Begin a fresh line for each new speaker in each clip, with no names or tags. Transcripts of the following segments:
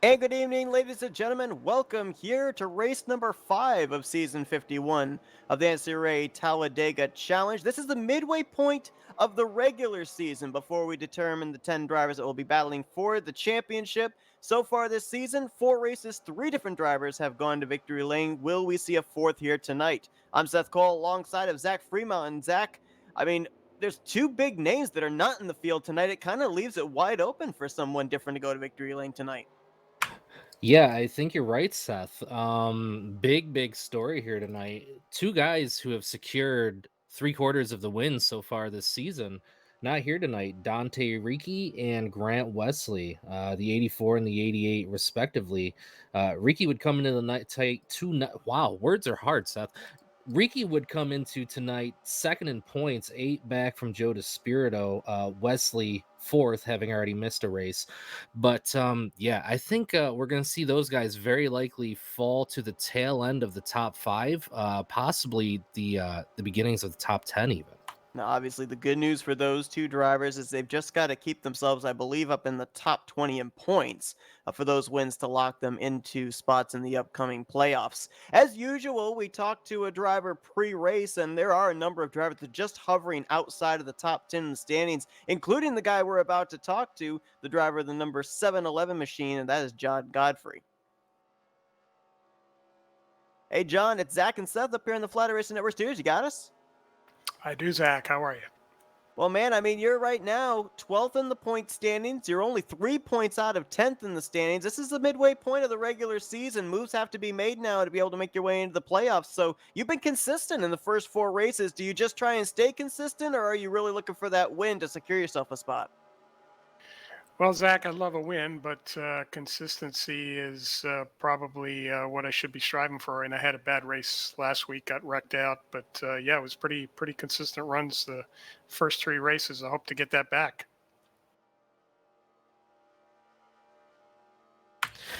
And good evening, ladies and gentlemen. Welcome here to race number 5 of season 51 of the NCAA Talladega Challenge. This is the midway point of the regular season before we determine the 10 drivers that will be battling for the championship. So far this season, 4 races, 3 different drivers have gone to victory lane. Will we see a fourth here tonight? I'm Seth Cole alongside of Zach Fremont. And Zach, I mean, there's 2 big names that are not in the field tonight. It kind of leaves it wide open for someone different to go to victory lane tonight.
Yeah, I think you're right, Seth. Big story here tonight. Two guys who have secured three-quarters of the wins so far this season. Not here tonight. Dante Ricci and Grant Wesley, the 84 and the 88, respectively. Ricci would come into the night take wow, words are hard, Seth. Ricci would come into tonight second in points, 8 back from Joe DeSpirito. Wesley fourth, having already missed a race. But yeah, I think we're going to see those guys very likely fall to the tail end of the top five, possibly the beginnings of the top 10 even.
Now, obviously, the good news for those 2 drivers is they've just got to keep themselves, I believe, up in the top 20 in points for those wins to lock them into spots in the upcoming playoffs. As usual, we talked to a driver pre-race, and there are a number of drivers that are just hovering outside of the top 10 in the standings, including the guy we're about to talk to, the driver of the number 711 machine, and that is John Godfrey. Hey, John, it's Zach and Seth up here in the Flatout Racing Network studios. You got us?
I do, Zach. How are you?
Well, man, I mean, you're right now 12th in the point standings. You're only 3 points out of 10th in the standings. This is the midway point of the regular season. Moves have to be made now to be able to make your way into the playoffs. So you've been consistent in the first 4 races. Do you just try and stay consistent, or are you really looking for that win to secure yourself a spot?
Well, Zach, I'd love a win, but consistency is probably what I should be striving for. And I had a bad race last week, got wrecked out, but yeah, it was pretty consistent runs the first 3 races. I hope to get that back.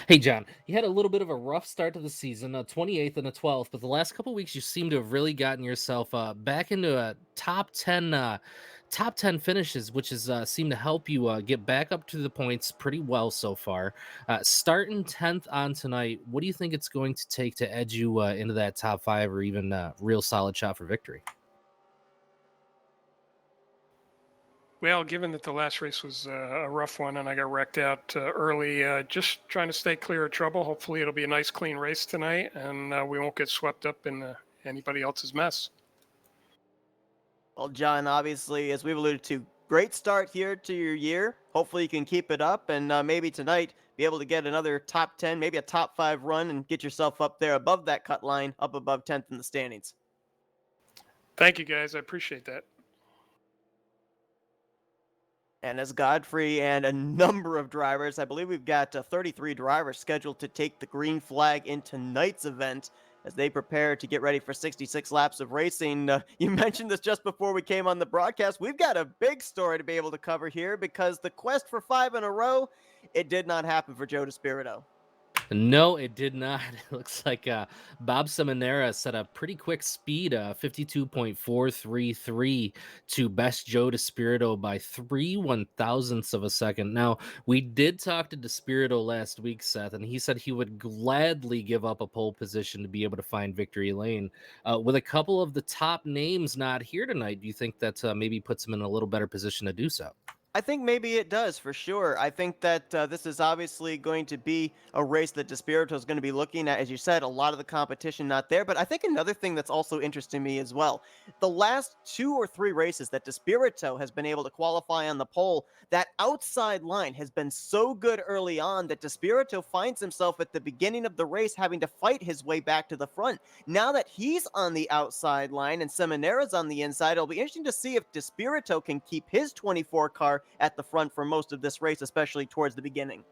Hey, John, you had a little bit of a rough start to the season, a 28th and a 12th, but the last couple weeks you seem to have really gotten yourself back into a top 10 finishes, which has seemed to help you get back up to the points pretty well so far. Starting 10th on tonight, what do you think it's going to take to edge you into that top five or even real solid shot for victory?
Well, given that the last race was a rough one and I got wrecked out early, just trying to stay clear of trouble. Hopefully, it'll be a nice, clean race tonight, and we won't get swept up in anybody else's mess.
Well, John, obviously, as we've alluded to, great start here to your year. Hopefully, you can keep it up and maybe tonight be able to get another top 10, maybe a top 5 run and get yourself up there above that cut line, up above 10th in the standings.
Thank you, guys. I appreciate that.
And as Godfrey and a number of drivers, I believe we've got 33 drivers scheduled to take the green flag in tonight's event as they prepare to get ready for 66 laps of racing. You mentioned this just before we came on the broadcast. We've got a big story to be able to cover here because the quest for 5 in a row, it did not happen for Joe DeSpirito.
No, it did not. It looks like Bob Seminara set a pretty quick speed, 52.433 to best Joe DeSpirito by 3/1000ths of a second. Now, we did talk to DeSpirito last week, Seth, and he said he would gladly give up a pole position to be able to find victory lane. With a couple of the top names not here tonight, do you think that maybe puts him in a little better position to do so?
I think maybe it does for sure. I think that this is obviously going to be a race that Despirito is going to be looking at. As you said, a lot of the competition not there. But I think another thing that's also interesting me as well, the last 2 or 3 races that Despirito has been able to qualify on the pole, that outside line has been so good early on that Despirito finds himself at the beginning of the race having to fight his way back to the front. Now that he's on the outside line and Seminara's on the inside, it'll be interesting to see if Despirito can keep his 24 car at the front for most of this race, especially towards the beginning.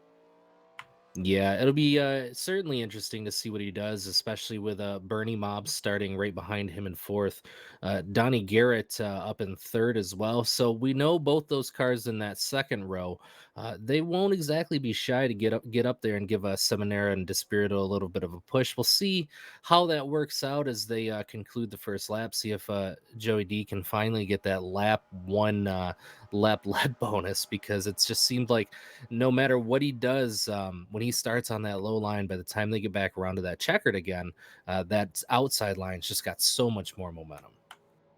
Yeah, it'll be certainly interesting to see what he does, especially with Bernie Mobb starting right behind him in fourth, Donnie Garrett up in third as well. So we know both those cars in that second row. They won't exactly be shy to get up there and give Seminara and Despirito a little bit of a push. We'll see how that works out as they conclude the first lap. See if Joey D can finally get that lap one lap lead bonus, because it's just seemed like no matter what he does, when he starts on that low line, by the time they get back around to that checkered again, that outside line's just got so much more momentum.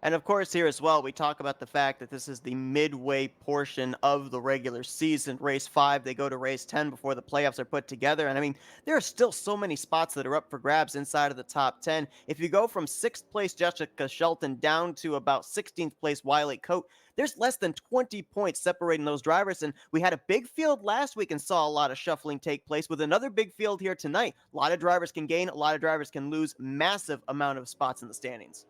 And of course, here as well, we talk about the fact that this is the midway portion of the regular season. Race 5, they go to race 10 before the playoffs are put together. And I mean, there are still so many spots that are up for grabs inside of the top 10. If you go from 6th place Jessica Shelton down to about 16th place Wiley Coat, there's less than 20 points separating those drivers. And we had a big field last week and saw a lot of shuffling take place. With another big field here tonight, a lot of drivers can gain, a lot of drivers can lose massive amount of spots in the standings.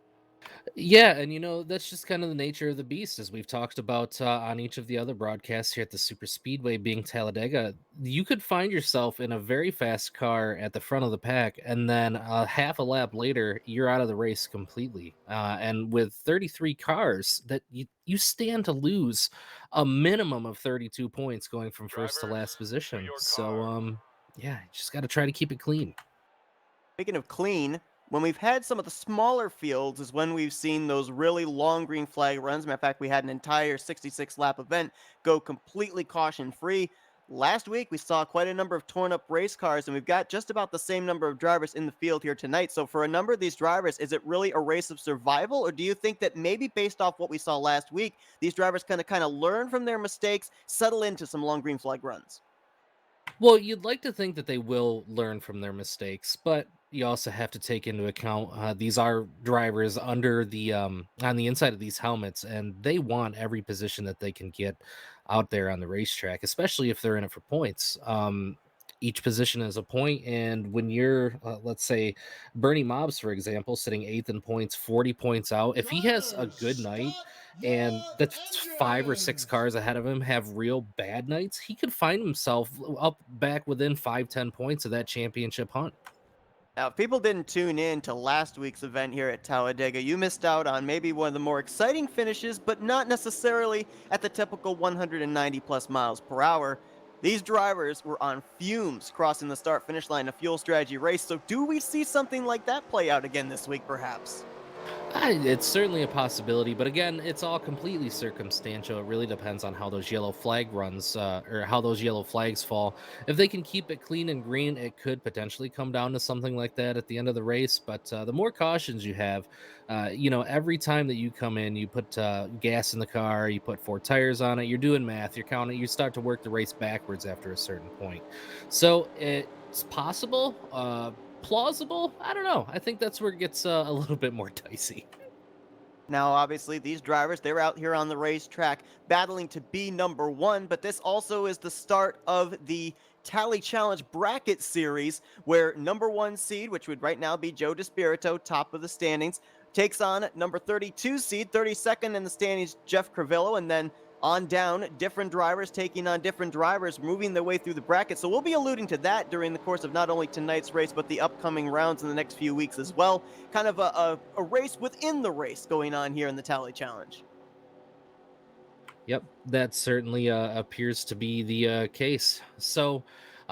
Yeah, and that's just kind of the nature of the beast, as we've talked about on each of the other broadcasts here at the Super Speedway being Talladega. You could find yourself in a very fast car at the front of the pack, and then half a lap later, you're out of the race completely. And with 33 cars, that you stand to lose a minimum of 32 points going from first to last position. So, yeah, you just got to try to keep it clean.
Speaking of clean, when we've had some of the smaller fields is when we've seen those really long green flag runs. Matter of fact, we had an entire 66 lap event go completely caution free. Last week, we saw quite a number of torn up race cars, and we've got just about the same number of drivers in the field here tonight. So, for a number of these drivers, is it really a race of survival, or do you think that maybe based off what we saw last week, these drivers kind of learn from their mistakes, settle into some long green flag runs?
Well, you'd like to think that they will learn from their mistakes, but you also have to take into account these are drivers under the on the inside of these helmets, and they want every position that they can get out there on the racetrack, especially if they're in it for points. Each position is a point, and when you're, let's say, Bernie Mobs, for example, sitting eighth in points, 40 points out, if he has a
Driver,
good night
stop
and
your
the five or six
engines.
cars ahead of him have real bad nights, he could find himself up back within 5-10 points of that championship hunt.
Now, if people didn't tune in to last week's event here at Talladega, you missed out on maybe one of the more exciting finishes, but not necessarily at the typical 190 plus miles per hour. These drivers were on fumes crossing the start finish line in a fuel strategy race, so do we see something like that play out again this week, perhaps?
It's certainly a possibility, but again, it's all completely circumstantial. It really depends on how those yellow flag runs, or how those yellow flags fall. If they can keep it clean and green, it could potentially come down to something like that at the end of the race. But the more cautions you have, every time that you come in, you put gas in the car, you put four tires on it, you're doing math, you're counting, you start to work the race backwards after a certain point. So it's possible. Plausible? I don't know. I think that's where it gets a little bit more dicey.
Now, obviously, these drivers, they're out here on the racetrack battling to be number one, but this also is the start of the Tally Challenge Bracket Series, where number one seed, which would right now be Joe DeSpirito, top of the standings, takes on number 32 seed, 32nd in the standings, Jeff Crivello, and then on down, different drivers taking on different drivers, moving their way through the bracket. So we'll be alluding to that during the course of not only tonight's race, but the upcoming rounds in the next few weeks as well. Kind of a race within the race going on here in the Tally Challenge.
Yep, that certainly appears to be the case. So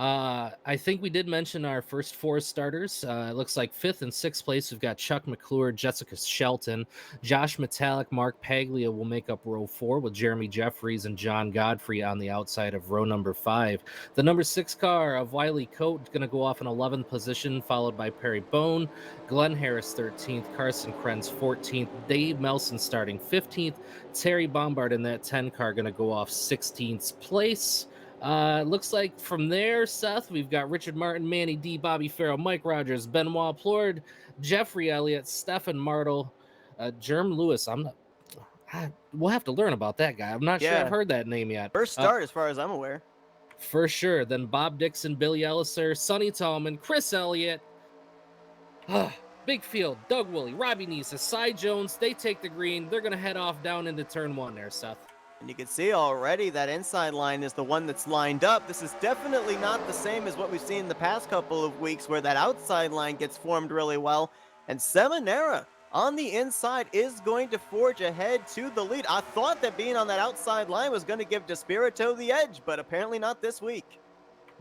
I think we did mention our first four starters. It looks like fifth and sixth place, we've got Chuck McClure, Jessica Shelton, Josh Metallic, Mark Paglia will make up row four with Jeremy Jeffries and John Godfrey on the outside of row number five. The number six car of Wiley Coat going to go off in 11th position, followed by Perry Bone, Glenn Harris 13th, Carson Krenz 14th, Dave Melson starting 15th, Terry Bombard in that 10 car going to go off 16th place. Looks like from there, Seth, we've got Richard Martin, Manny D, Bobby Farrell, Mike Rogers, Benoit Plord, Jeffrey Elliott, Stefan Martel, Jerm Lewis. We'll have to learn about that guy. I'm not sure I've
Yeah,
heard that name yet.
first start as far as I'm aware.
For sure. Then Bob Dixon, Billy Elliser, Sonny Tallman, Chris Elliott. Big Field, Doug Woolley, Robbie Nisa, Cy Jones. They take the green. They're going to head off down into turn one there, Seth.
And you can see already that inside line is the one that's lined up. This is definitely not the same as what we've seen the past couple of weeks where that outside line gets formed really well. And Seminara on the inside is going to forge ahead to the lead. I thought that being on that outside line was going to give Despirito the edge, but apparently not this week.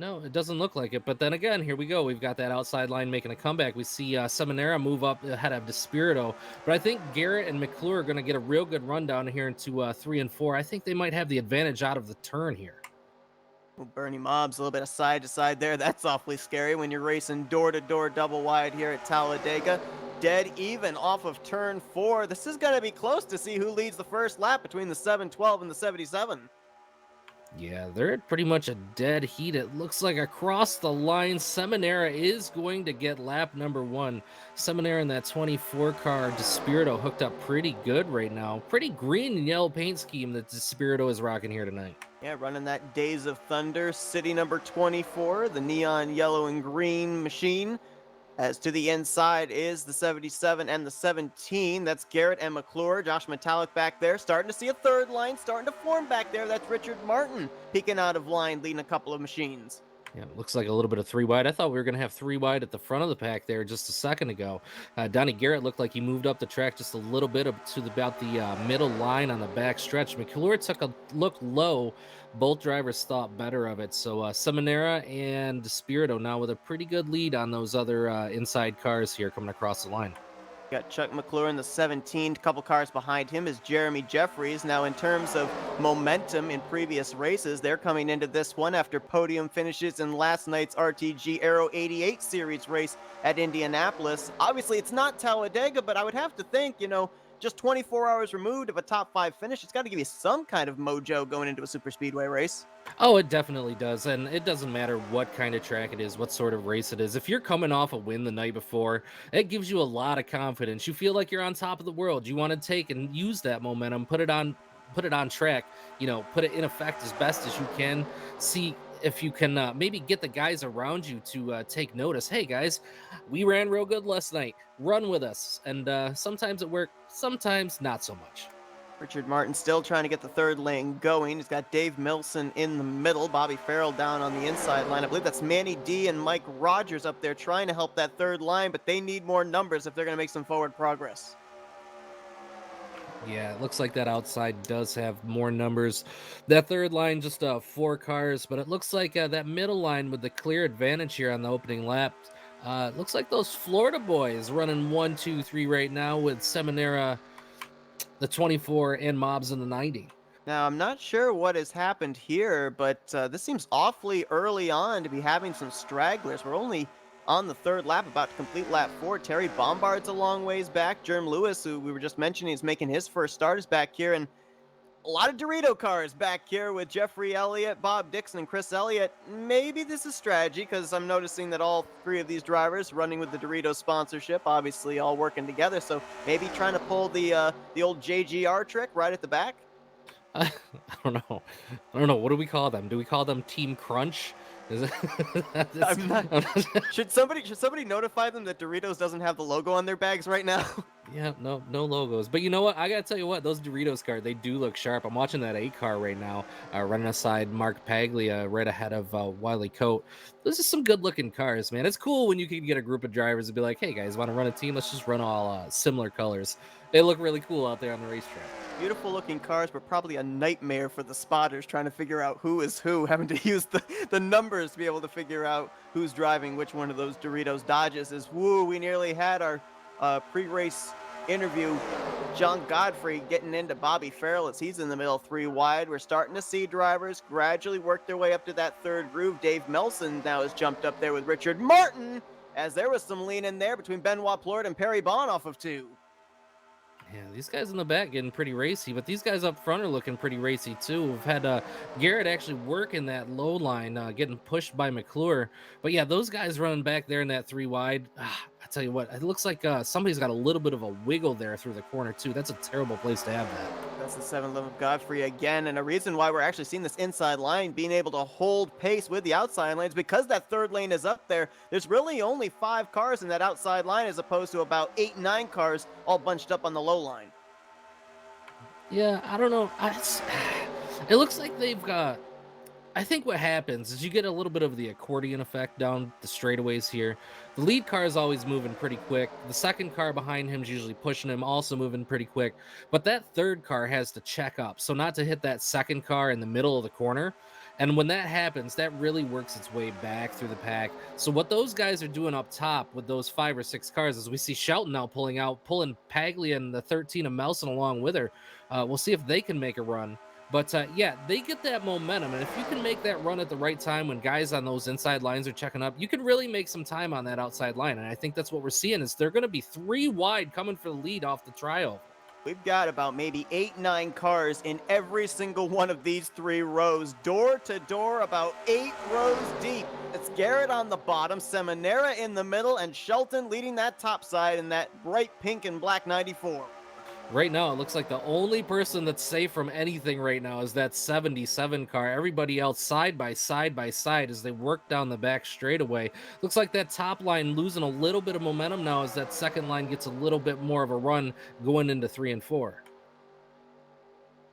No, it doesn't look like it. But then again, here we go. We've got that outside line making a comeback. We see Seminara move up ahead of Despirito. But I think Garrett and McClure are going to get a real good run down here into 3 and 4. I think they might have the advantage out of the turn here.
Well, Bernie Mobs, a little bit of side to side there. That's awfully scary when you're racing door to door double wide here at Talladega. Dead even off of turn 4. This is going to be close to see who leads the first lap between the 712 and the 77.
Yeah, they're at pretty much a dead heat. It looks like across the line, Seminara is going to get lap number 1. Seminara in that 24 car, Despirito hooked up pretty good right now. Pretty green and yellow paint scheme that Despirito is rocking here tonight.
Yeah, running that Days of Thunder City number 24, the neon yellow and green machine. As to the inside is the 77 and the 17. That's Garrett and McClure. Josh Metallic back there. Starting to see a third line starting to form back there. That's Richard Martin peeking out of line, leading a couple of machines.
Yeah, it looks like a little bit of 3 wide. I thought we were going to have 3 wide at the front of the pack there just a second ago. Donnie Garrett looked like he moved up the track just a little bit up to about the middle line on the back stretch. McClure took a look low. Both drivers thought better of it. So Seminara and Despirito now with a pretty good lead on those other inside cars here coming across the line.
Got Chuck McClure in the 17. Couple cars behind him is Jeremy Jeffries. Now, in terms of momentum in previous races, they're coming into this one after podium finishes in last night's RTG Aero 88 Series race at Indianapolis. Obviously, it's not Talladega, but I would have to think, just 24 hours removed of a top 5 finish, it's got to give you some kind of mojo going into a super speedway race.
Oh, it definitely does. And it doesn't matter what kind of track it is, what sort of race it is. If you're coming off a win the night before, it gives you a lot of confidence. You feel like you're on top of the world. You want to take and use that momentum, put it on track, put it in effect as best as you can. See if you can maybe get the guys around you to take notice. Hey guys, we ran real good last night. Run with us. And sometimes it worked, sometimes not so much.
Richard Martin still trying to get the third lane going. He's got Dave Milson in the middle, Bobby Farrell down on the inside line. I believe that's Manny D and Mike Rogers up there trying to help that third line, but they need more numbers if they're going to make some forward progress.
Yeah, it looks like that outside does have more numbers. That third line, just 4 cars, but it looks like that middle line with the clear advantage here on the opening lap. It looks like those Florida boys running 1, 2, 3 right now with Seminara, the 24, and Mobs in the 90.
Now, I'm not sure what has happened here, but this seems awfully early on to be having some stragglers. We're only on the third lap, about to complete lap 4. Terry Bombard's a long ways back. Jerm Lewis, who we were just mentioning, is making his first start, is back here. And a lot of Dorito cars back here with Jeffrey Elliott, Bob Dixon, and Chris Elliott. Maybe this is strategy, because I'm noticing that all 3 of these drivers running with the Dorito sponsorship, obviously all working together. So maybe trying to pull the old JGR trick right at the back.
I don't know. What do we call them? Do we call them Team Crunch? Is it,
I'm not, should somebody notify them that Doritos doesn't have the logo on their bags right now?
Yeah, no logos. But you know what? I gotta tell you what, those Doritos cars, they do look sharp. I'm watching that 8 car right now, running aside Mark Paglia, right ahead of Wiley Coate. Those are some good looking cars, man. It's cool when you can get a group of drivers and be like, hey guys, want to run a team? Let's just run all similar colors. They look really cool out there on the racetrack.
Beautiful looking cars, but probably a nightmare for the spotters trying to figure out who is who, having to use the numbers to be able to figure out who's driving which one of those Doritos Dodges. We nearly had our pre-race interview. John Godfrey getting into Bobby Farrell as he's in the middle 3 wide. We're starting to see drivers gradually work their way up to that third groove. Dave Melson now has jumped up there with Richard Martin, as there was some lean in there between Benoit Plord and Perry Bond off of 2.
Yeah, these guys in the back getting pretty racy, but these guys up front are looking pretty racy too. We've had Garrett actually work in that low line, getting pushed by McClure. But yeah, those guys running back there in that 3 wide, I tell you what, it looks like somebody's got a little bit of a wiggle there through the corner too. That's a terrible place to have that.
That's the 7-11 Godfrey again, and a reason why we're actually seeing this inside line being able to hold pace with the outside lanes, because that third lane is up there. There's really only 5 cars in that outside line as opposed to about 8, 9 cars all bunched up on the low line.
Yeah, I don't know. It looks like they've got. I think what happens is you get a little bit of the accordion effect down the straightaways here. The lead car is always moving pretty quick. The second car behind him is usually pushing him, also moving pretty quick. But that third car has to check up. So, not to hit that second car in the middle of the corner. And when that happens, that really works its way back through the pack. So, what those guys are doing up top with those 5 or 6 cars is we see Shelton now pulling Paglia and the 13 of Melson along with her. We'll see if they can make a run. But yeah, they get that momentum, and if you can make that run at the right time when guys on those inside lines are checking up, you can really make some time on that outside line. And I think that's what we're seeing is they're going to be 3 wide coming for the lead off the tryover.
We've got about maybe 8, 9 cars in every single one of these 3 rows, door to door, about 8 rows deep. It's Garrett on the bottom, Seminara in the middle, and Shelton leading that top side in that bright pink and black 94.
Right now, it looks like the only person that's safe from anything right now is that 77 car. Everybody else side by side by side as they work down the back straightaway. Looks like that top line losing a little bit of momentum now as that second line gets a little bit more of a run going into 3 and 4.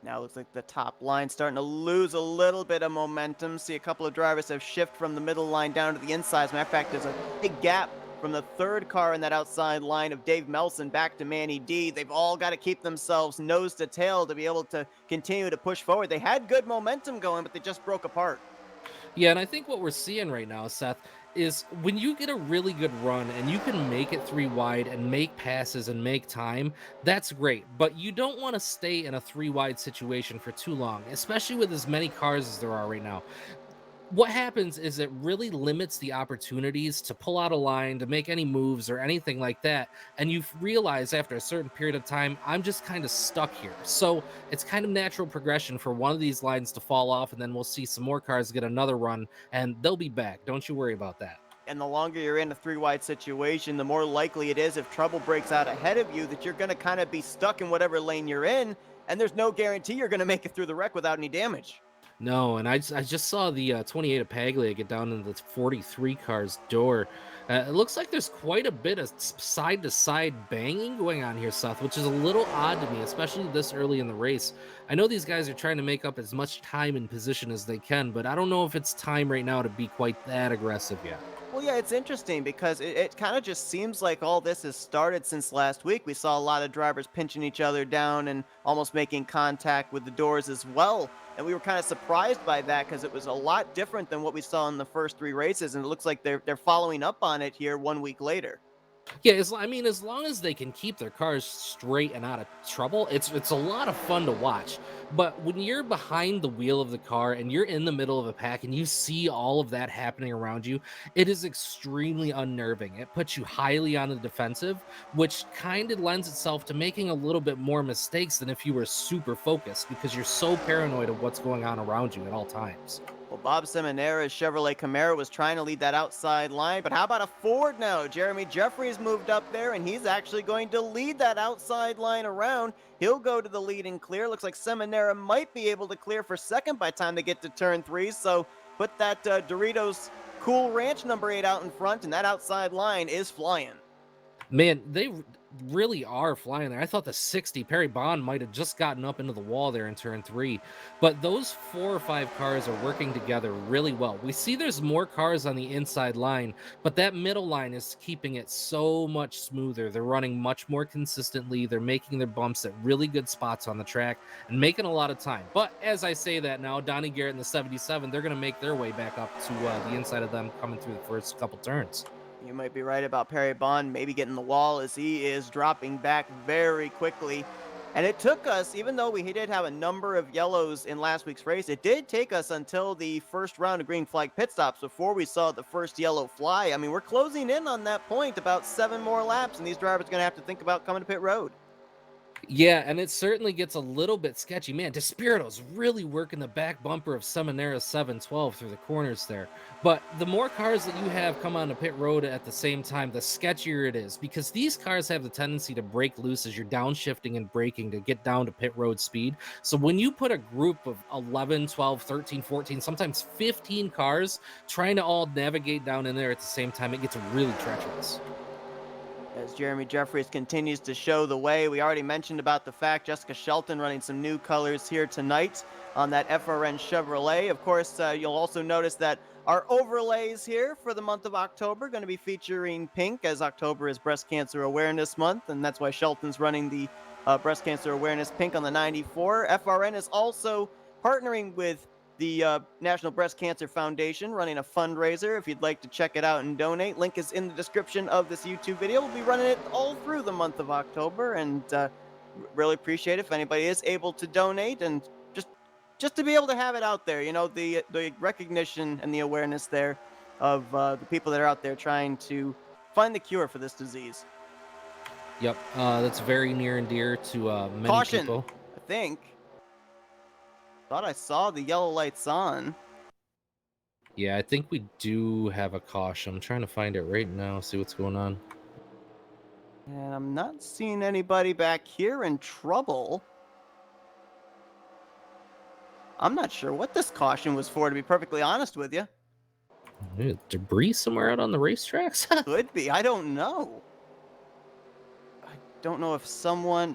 Now it looks like the top line starting to lose a little bit of momentum. See a couple of drivers have shifted from the middle line down to the inside. As a matter of fact, there's a big gap from the third car in that outside line of Dave Melson back to Manny D. They've all got to keep themselves nose to tail to be able to continue to push forward. They had good momentum going, but they just broke apart.
Yeah, and I think what we're seeing right now, Seth, is when you get a really good run and you can make it 3 wide and make passes and make time, that's great. But you don't want to stay in a 3 wide situation for too long, especially with as many cars as there are right now. What happens is it really limits the opportunities to pull out a line, to make any moves or anything like that. And you realize after a certain period of time, I'm just kind of stuck here. So it's kind of natural progression for one of these lines to fall off, and then we'll see some more cars get another run, and they'll be back. Don't you worry about that.
And the longer you're in a 3 wide situation, the more likely it is if trouble breaks out ahead of you that you're going to kind of be stuck in whatever lane you're in. And there's no guarantee you're going to make it through the wreck without any damage.
No, and I just saw the 28 of Paglia get down into the 43 car's door. It looks like there's quite a bit of side to side banging going on here, Seth, which is a little odd to me, especially this early in the race. I know these guys are trying to make up as much time and position as they can, but I don't know if it's time right now to be quite that aggressive yet.
Well, yeah, it's interesting because it kind of just seems like all this has started since last week. We saw a lot of drivers pinching each other down and almost making contact with the doors as well. And we were kind of surprised by that because it was a lot different than what we saw in the first 3 races. And it looks like they're following up on it here 1 week later.
Yeah, I mean, as long as they can keep their cars straight and out of trouble, it's a lot of fun to watch. But when you're behind the wheel of the car and you're in the middle of a pack and you see all of that happening around you, it is extremely unnerving. It puts you highly on the defensive, which kind of lends itself to making a little bit more mistakes than if you were super focused because you're so paranoid of what's going on around you at all times.
Well, Bob Seminara's Chevrolet Camaro was trying to lead that outside line, but how about a Ford now? Jeremy Jeffries moved up there, and he's actually going to lead that outside line around. He'll go to the lead and clear. Looks like Seminara might be able to clear for second by time they get to turn 3, so put that Doritos Cool Ranch number 8 out in front, and that outside line is flying.
Man, really are flying there. I thought the 60 Perry Bond might have just gotten up into the wall there in turn 3, but those 4 or 5 cars are working together really well. We see there's more cars on the inside line, but that middle line is keeping it so much smoother. They're running much more consistently. They're making their bumps at really good spots on the track and making a lot of time. But as I say that now, Donnie Garrett and the 77, they're going to make their way back up to the inside of them coming through the first couple turns.
You might be right about Perry Bond maybe getting the wall as he is dropping back very quickly. And it took us, even though we did have a number of yellows in last week's race, it did take us until the first round of green flag pit stops before we saw the first yellow fly. I mean, we're closing in on that point, about 7 more laps, and these drivers are going to have to think about coming to pit road.
Yeah, and it certainly gets a little bit sketchy. Man, Despirito's really working the back bumper of Seminara's 712 through the corners there. But the more cars that you have come onto pit road at the same time, the sketchier it is, because these cars have the tendency to break loose as you're downshifting and braking to get down to pit road speed. So when you put a group of 11, 12, 13, 14, sometimes 15 cars trying to all navigate down in there at the same time, it gets really treacherous.
As Jeremy Jeffries continues to show the way, we already mentioned about the fact Jessica Shelton running some new colors here tonight. on that FRN Chevrolet. Of course, you'll also notice that our overlays here for the month of October are going to be featuring pink, as October is Breast Cancer Awareness Month, and that's why Shelton's running the Breast Cancer Awareness pink on the 94. FRN is also partnering with the National Breast Cancer Foundation, running a fundraiser. If you'd like to check it out and donate, link is in the description of this YouTube video. We'll be running it all through the month of October, and really appreciate it if anybody is able to donate, and just to be able to have it out there, the recognition and the awareness there of the people that are out there trying to find the cure for this disease.
Yep, that's very near and dear to many
Caution,
people.
I think. Thought I saw the yellow lights on.
Yeah, I think we do have a caution. I'm trying to find it right now, see what's going on.
And I'm not seeing anybody back here in trouble. I'm not sure what this caution was for, to be perfectly honest with you.
Debris somewhere out on the racetracks?
Could be. I don't know. I don't know if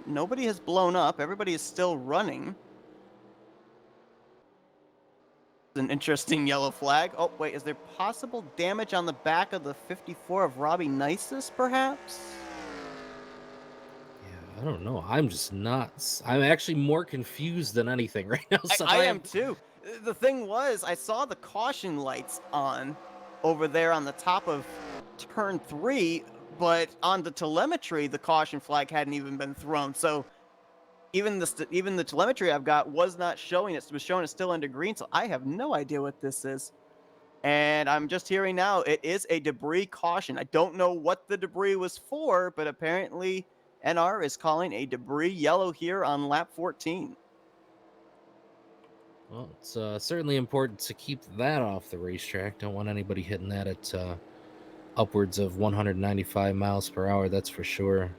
nobody has blown up. Everybody is still running. An interesting yellow flag. Oh, wait, is there possible damage on the back of the 54 of Robbie Nisus, perhaps?
Yeah, I don't know. I'm actually more confused than anything right now. So
I am too. The thing was, I saw the caution lights on over there on the top of turn 3, but on the telemetry, the caution flag hadn't even been thrown. So even the telemetry I've got was not showing it. It was showing it still under green. So I have no idea what this is. And I'm just hearing now it is a debris caution. I don't know what the debris was for, but apparently NR is calling a debris yellow here on lap 14.
Well, it's certainly important to keep that off the racetrack. Don't want anybody hitting that at upwards of 195 miles per hour, that's for sure.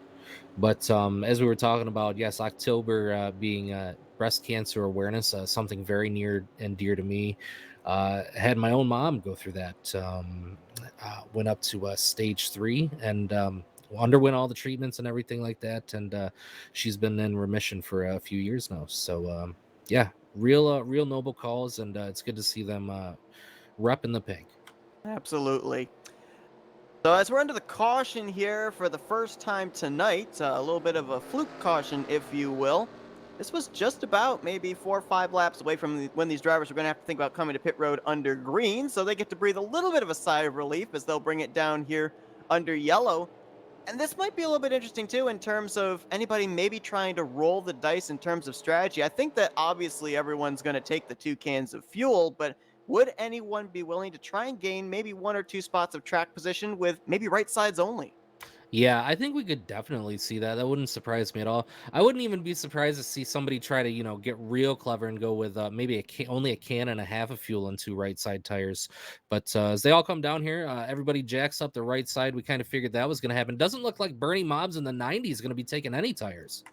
But as we were talking about, yes, October being breast cancer awareness, something very near and dear to me. Had my own mom go through that. Went up to stage 3 and underwent all the treatments and everything like that. And she's been in remission for a few years now. So yeah, real noble cause, and it's good to see them repping the pink.
Absolutely. So as we're under the caution here for the first time tonight, a little bit of a fluke caution, if you will. This was just about maybe 4 or 5 laps away from when these drivers are going to have to think about coming to pit road under green, so they get to breathe a little bit of a sigh of relief as they'll bring it down here under yellow. And this might be a little bit interesting too in terms of anybody maybe trying to roll the dice in terms of strategy. I think that obviously everyone's going to take the 2 cans of fuel, but would anyone be willing to try and gain maybe 1 or 2 spots of track position with maybe right sides only?
Yeah, I think we could definitely see that. That wouldn't surprise me at all. I wouldn't even be surprised to see somebody try to, get real clever and go with maybe only a can and a half of fuel and 2 right side tires. But as they all come down here, everybody jacks up the right side. We kind of figured that was going to happen. Doesn't look like Bernie Mobs in the 90s is going to be taking any tires.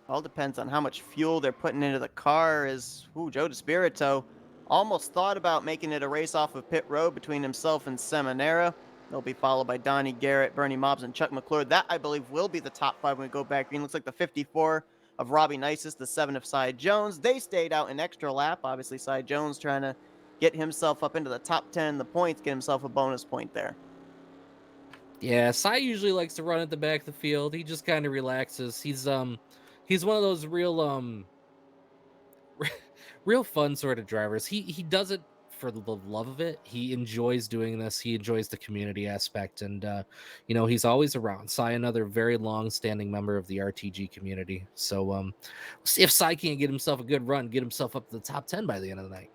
All depends on how much fuel they're putting into the car. Joe DeSpirito almost thought about making it a race off of pit road between himself and Seminara. They'll be followed by Donnie Garrett, Bernie Mobs, and Chuck McClure. That, I believe, will be the top 5 when we go back green. Looks like the 54 of Robbie Nisus, the 7 of Cy Jones. They stayed out an extra lap. Obviously, Cy Jones trying to get himself up into the top 10 in the points, get himself a bonus point there.
Yeah, Cy usually likes to run at the back of the field. He just kind of relaxes. He's one of those real real fun sort of drivers. He does it for the love of it. He enjoys doing this. He enjoys the community aspect, and he's always around. Cy, another very long-standing member of the RTG community. So we'll see if Cy can't get himself a good run, get himself up to the top 10 by the end of the night.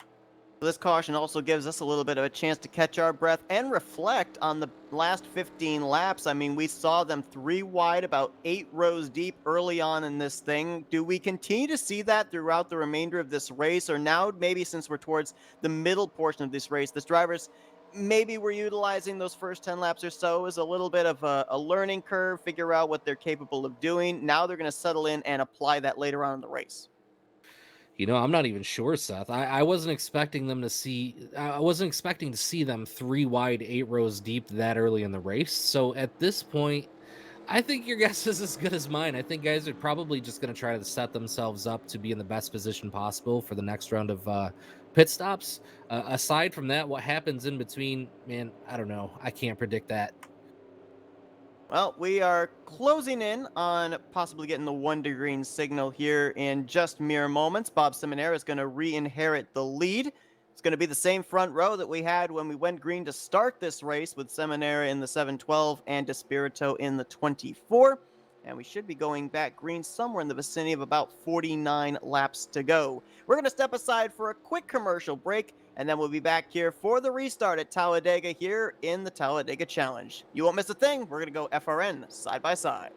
This caution also gives us a little bit of a chance to catch our breath and reflect on the last 15 laps. I mean, we saw them 3 wide, about 8 rows deep early on in this thing. Do we continue to see that throughout the remainder of this race? Or now, maybe since we're towards the middle portion of this race, this drivers maybe we're utilizing those first 10 laps or so as a little bit of a learning curve, figure out what they're capable of doing. Now they're going to settle in and apply that later on in the race.
I'm not even sure, Seth. I wasn't expecting them to see. I wasn't expecting to see them 3 wide, 8 rows deep that early in the race. So at this point, I think your guess is as good as mine. I think guys are probably just going to try to set themselves up to be in the best position possible for the next round of pit stops. Aside from that, what happens in between, man, I don't know. I can't predict that.
Well, we are closing in on possibly getting the 1 degree signal here in just mere moments. Bob Seminara is going to re-inherit the lead. It's going to be the same front row that we had when we went green to start this race with Seminara in the 712 and Despirito in the 24. And we should be going back green somewhere in the vicinity of about 49 laps to go. We're going to step aside for a quick commercial break, and then we'll be back here for the restart at Talladega here in the Talladega Challenge. You won't miss a thing. We're going to go FRN side by side.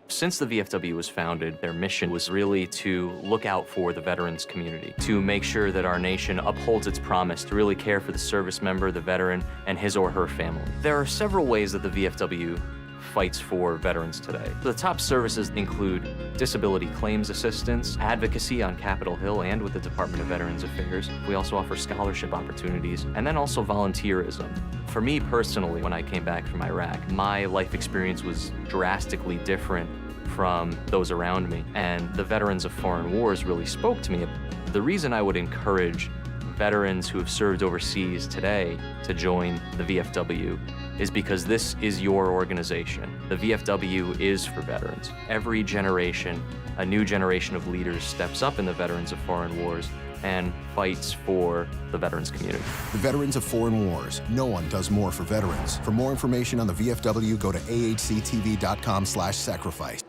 Since the VFW was founded, their mission was really to look out for the veterans community, to make sure that our nation upholds its promise to really care for the service member, the veteran, and his or her family. There are several ways that the VFW fights for veterans today. The top services include disability claims assistance, advocacy on Capitol Hill and with the Department of Veterans Affairs. We also offer scholarship opportunities, and then also volunteerism. For me personally, when I came back from Iraq, my life experience was drastically different from those around me, and the Veterans of Foreign Wars really spoke to me. The reason I would encourage veterans who have served overseas today to join the VFW is because this is your organization. The VFW is for veterans. Every generation, a new generation of leaders steps up in the Veterans of Foreign Wars and fights for the veterans community.
The Veterans of Foreign Wars. No one does more for veterans. For more information on the VFW, go to ahctv.com/sacrifice.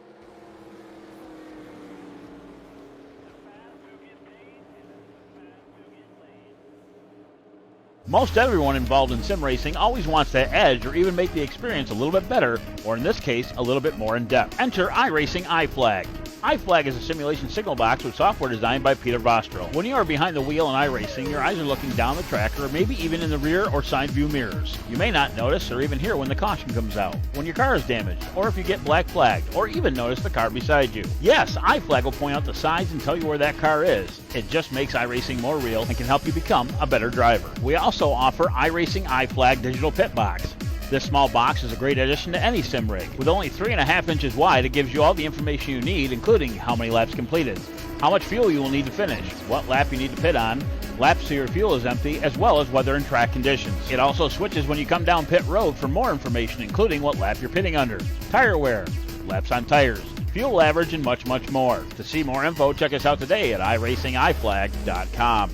Most everyone involved in sim racing always wants that edge or even make the experience a little bit better, or in this case, a little bit more in depth. Enter iRacing iFlag. iFlag is a simulation signal box with software designed by Peter Vostro. When you are behind the wheel in iRacing, your eyes are looking down the track or maybe even in the rear or side view mirrors. You may not notice or even hear when the caution comes out, when your car is damaged, or if you get black flagged, or even notice the car beside you. Yes, iFlag will point out the signs and tell you where that car is. It just makes iRacing more real and can help you become a better driver. We also offer iRacing iFlag Digital Pit Box. This small box is a great addition to any sim rig. With only 3.5 inches wide, it gives you all the information you need, including how many laps completed, how much fuel you will need to finish, what lap you need to pit on, laps till your fuel is empty, as well as weather and track conditions. It also switches when you come down pit road for more information, including what lap you're pitting under, tire wear, laps on tires, fuel average, and much, much more. To see more info, check us out today at iracingiflag.com.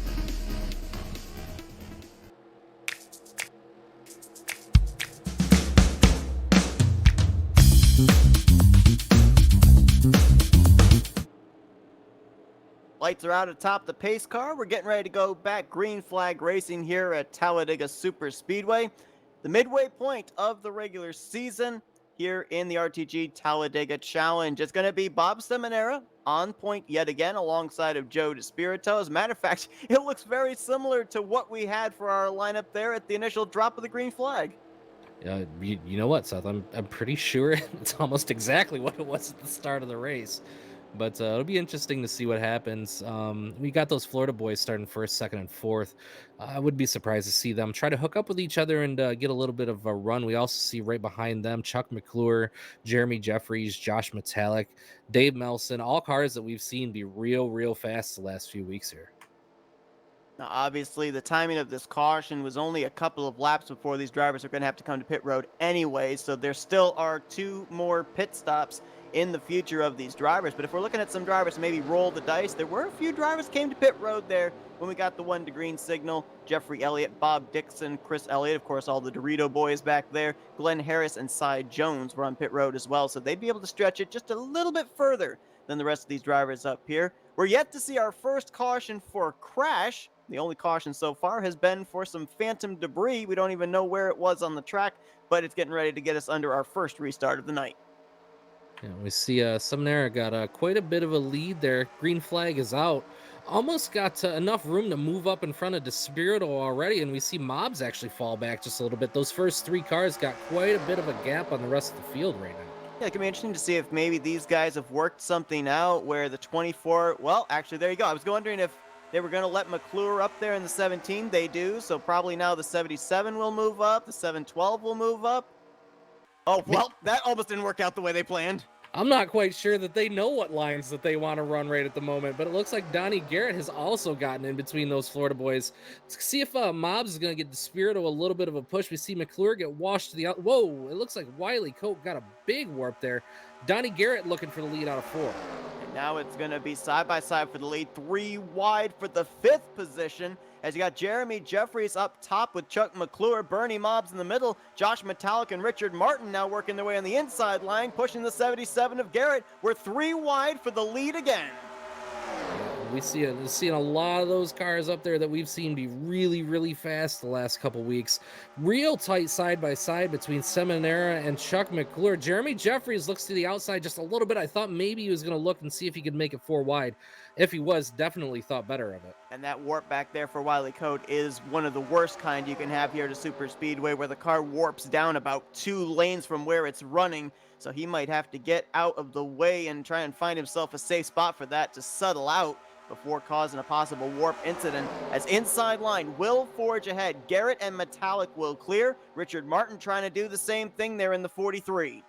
Lights are out atop the pace car. We're getting ready to go back green flag racing here at Talladega Super Speedway. The midway point of the regular season here in the RTG Talladega Challenge. It's going to be Bob Seminara on point yet again alongside of Joe Despirito. As a matter of fact, it looks very similar to what we had for our lineup there at the initial drop of the green flag.
You know what, Seth? I'm pretty sure it's almost exactly what it was at the start of the race. But it'll be interesting to see what happens. We got those Florida boys starting first, second, and fourth. I would be surprised to see them try to hook up with each other and get a little bit of a run. We also see right behind them Chuck McClure, Jeremy Jeffries, Josh Metallic, Dave Melson, all cars that we've seen be real fast the last few weeks here.
Now, obviously, the timing of this caution was only a couple of laps before these drivers are going to have to come to pit road anyway, so there still are 2 more pit stops in the future of these drivers. But if we're looking at some drivers to maybe roll the dice, there were a few drivers came to pit road there when we got the 1 to green signal. Jeffrey Elliott, Bob Dixon, Chris Elliott, of course, all the Dorito boys back there. Glenn Harris and Cy Jones were on pit road as well, so they'd be able to stretch it just a little bit further than the rest of these drivers up here. We're yet to see our first caution for crash. The only caution so far has been for some phantom debris. We don't even know where it was on the track, but it's getting ready to get us under our first restart of the night.
Yeah, we see Sumnera got quite a bit of a lead there. Green flag is out. Almost got enough room to move up in front of Despirito already, and we see Mobs actually fall back just a little bit. Those first three cars got quite a bit of a gap on the rest of the field right now.
Yeah, it could be interesting to see if maybe these guys have worked something out where the 24, well, actually, there you go. I was wondering if they were going to let McClure up there in the 17. They do, so probably now the 77 will move up, the 712 will move up. Oh, well, that almost didn't work out the way they planned.
I'm not quite sure that they know what lines that they want to run right at the moment, but it looks like Donnie Garrett has also gotten in between those Florida boys. Let's see if Mobs is going to get Despirito a little bit of a push. We see McClure get washed to the out. Whoa, it looks like Wiley Cope got a big warp there. Donnie Garrett looking for the lead out of 4.
And now it's going to be side by side for the lead, 3 wide for the 5th position. As you got Jeremy Jeffries up top with Chuck McClure, Bernie Mobs in the middle, Josh Metallic and Richard Martin now working their way on the inside line, pushing the 77 of Garrett. We're 3 wide for the lead again.
We see seeing a lot of those cars up there that we've seen be really, really fast the last couple weeks. Real tight side by side between Seminara and Chuck McClure. Jeremy Jeffries looks to the outside just a little bit. I thought maybe he was going to look and see if he could make it 4 wide. If he was, definitely thought better of it.
And that warp back there for Wiley Cote is one of the worst kind you can have here at a super speedway, where the car warps down about 2 lanes from where it's running. So he might have to get out of the way and try and find himself a safe spot for that to settle out before causing a possible warp incident. As inside line will forge ahead. Garrett and Metallic will clear. Richard Martin trying to do the same thing there in the 43.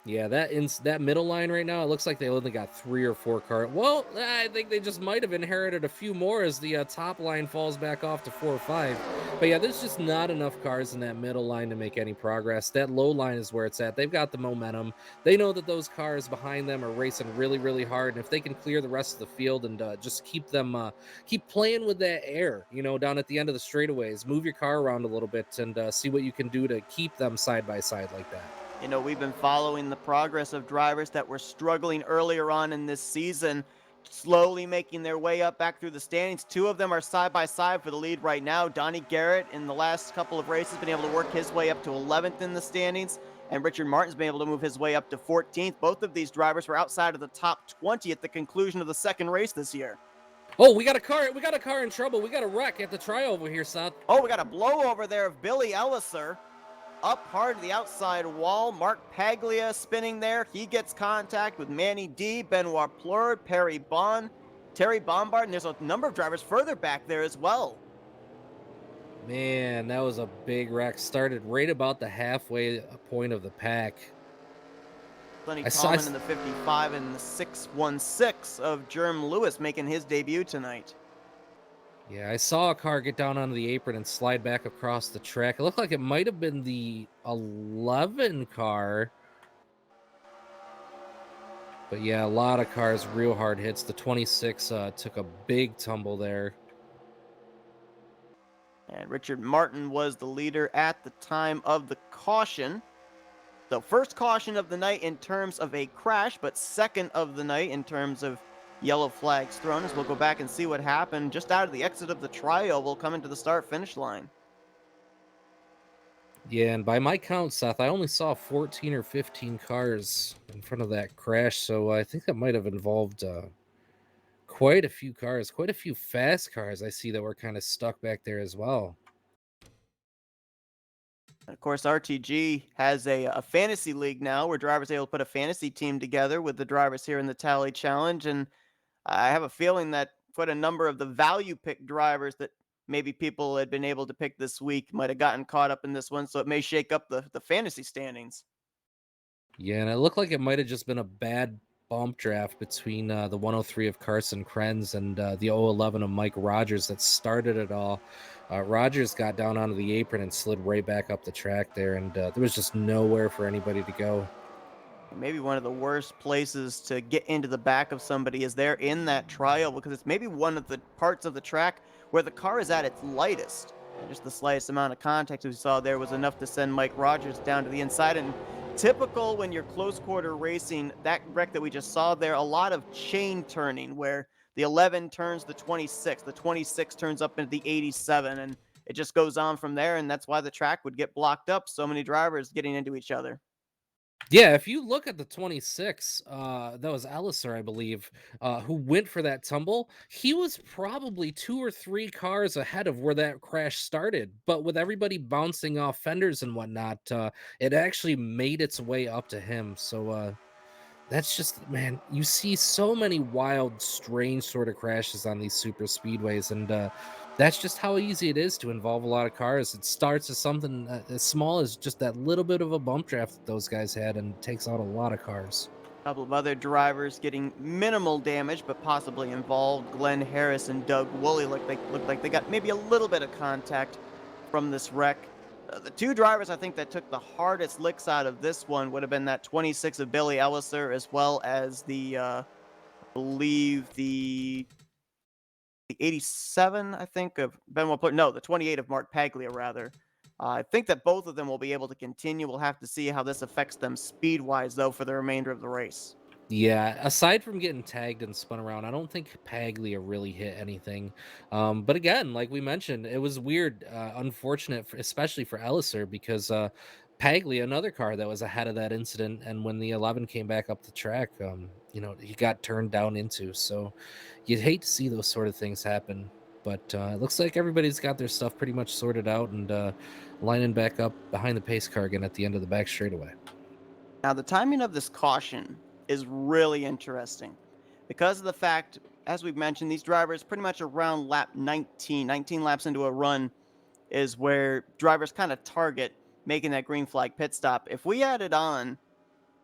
Yeah, that middle line right now, it looks like they only got 3 or 4 cars. Well, I think they just might have inherited a few more as the top line falls back off to 4 or 5. But yeah, there's just not enough cars in that middle line to make any progress. That low line is where it's at. They've got the momentum. They know that those cars behind them are racing really, really hard. And if they can clear the rest of the field and just keep playing with that air, down at the end of the straightaways, move your car around a little bit and see what you can do to keep them side by side like that.
We've been following the progress of drivers that were struggling earlier on in this season, slowly making their way up back through the standings. 2 of them are side by side for the lead right now. Donnie Garrett, in the last couple of races, been able to work his way up to 11th in the standings, and Richard Martin's been able to move his way up to 14th. Both of these drivers were outside of the top 20 at the conclusion of the 2nd race this year.
Oh, we got a car in trouble. We got a wreck at the trioval here, Seth.
Oh, we got a blowover there of Billy Elliser. Up hard to the outside wall. Mark Paglia spinning there. He gets contact with Manny D, Benoit Pleur, Terry Bombard, and there's a number of drivers further back there as well.
Man, that was a big wreck. Started right about the halfway point of the pack.
Lenny Coleman in the 55 and the 616 of Jerm Lewis making his debut tonight.
Yeah, I saw a car get down onto the apron and slide back across the track. It looked like it might have been the 11 car. But yeah, a lot of cars, real hard hits. The 26 took a big tumble there.
And Richard Martin was the leader at the time of the caution. The first caution of the night in terms of a crash, but second of the night in terms of yellow flags thrown, as we'll go back and see what happened just out of the exit of the trial. We'll come into the start-finish line.
Yeah, and by my count, Seth, I only saw 14 or 15 cars in front of that crash, so I think that might have involved quite a few cars, quite a few fast cars I see that were kind of stuck back there as well.
Of course, RTG has a fantasy league now where drivers are able to put a fantasy team together with the drivers here in the Tally Challenge, and I have a feeling that quite a number of the value pick drivers that maybe people had been able to pick this week might have gotten caught up in this one, so it may shake up the fantasy standings.
Yeah, and it looked like it might have just been a bad bump draft between the 103 of Carson Krenz and the 011 of Mike Rogers that started it all. Rogers got down onto the apron and slid right back up the track there, and there was just nowhere for anybody to go.
Maybe one of the worst places to get into the back of somebody is there in that trial, because it's maybe one of the parts of the track where the car is at its lightest. And just the slightest amount of contact we saw there was enough to send Mike Rogers down to the inside. And typical when you're close quarter racing, that wreck that we just saw there, a lot of chain turning where the 11 turns the 26 turns up into the 87, and it just goes on from there. And that's why the track would get blocked up, so many drivers getting into each other.
Yeah, if you look at the 26, that was Alliser, I believe, who went for that tumble. He was probably 2 or 3 cars ahead of where that crash started. But with everybody bouncing off fenders and whatnot, it actually made its way up to him. So that's just, man, you see so many wild, strange sort of crashes on these super speedways, and that's just how easy it is to involve a lot of cars. It starts as something as small as just that little bit of a bump draft that those guys had, and takes out a lot of cars.
A couple of other drivers getting minimal damage, but possibly involved. Glenn Harris and Doug Woolley looked like they got maybe a little bit of contact from this wreck. The two drivers I think that took the hardest licks out of this one would have been that 26 of Billy Elliser, as well as I believe the 87, I think, of Benoit Poirier. No, the 28 of Mark Paglia, rather. I think that both of them will be able to continue. We'll have to see how this affects them speed-wise, though, for the remainder of the race.
Yeah, aside from getting tagged and spun around, I don't think Paglia really hit anything. But again, like we mentioned, it was weird, unfortunate, especially for Elliser, because Paglia, another car that was ahead of that incident, and when the 11 came back up the track, he got turned down into. So you'd hate to see those sort of things happen. But it looks like everybody's got their stuff pretty much sorted out, and lining back up behind the pace car again at the end of the back straightaway.
Now, the timing of this caution is really interesting because of the fact, as we've mentioned, these drivers pretty much around lap 19 laps into a run is where drivers kind of target making that green flag pit stop. If we added on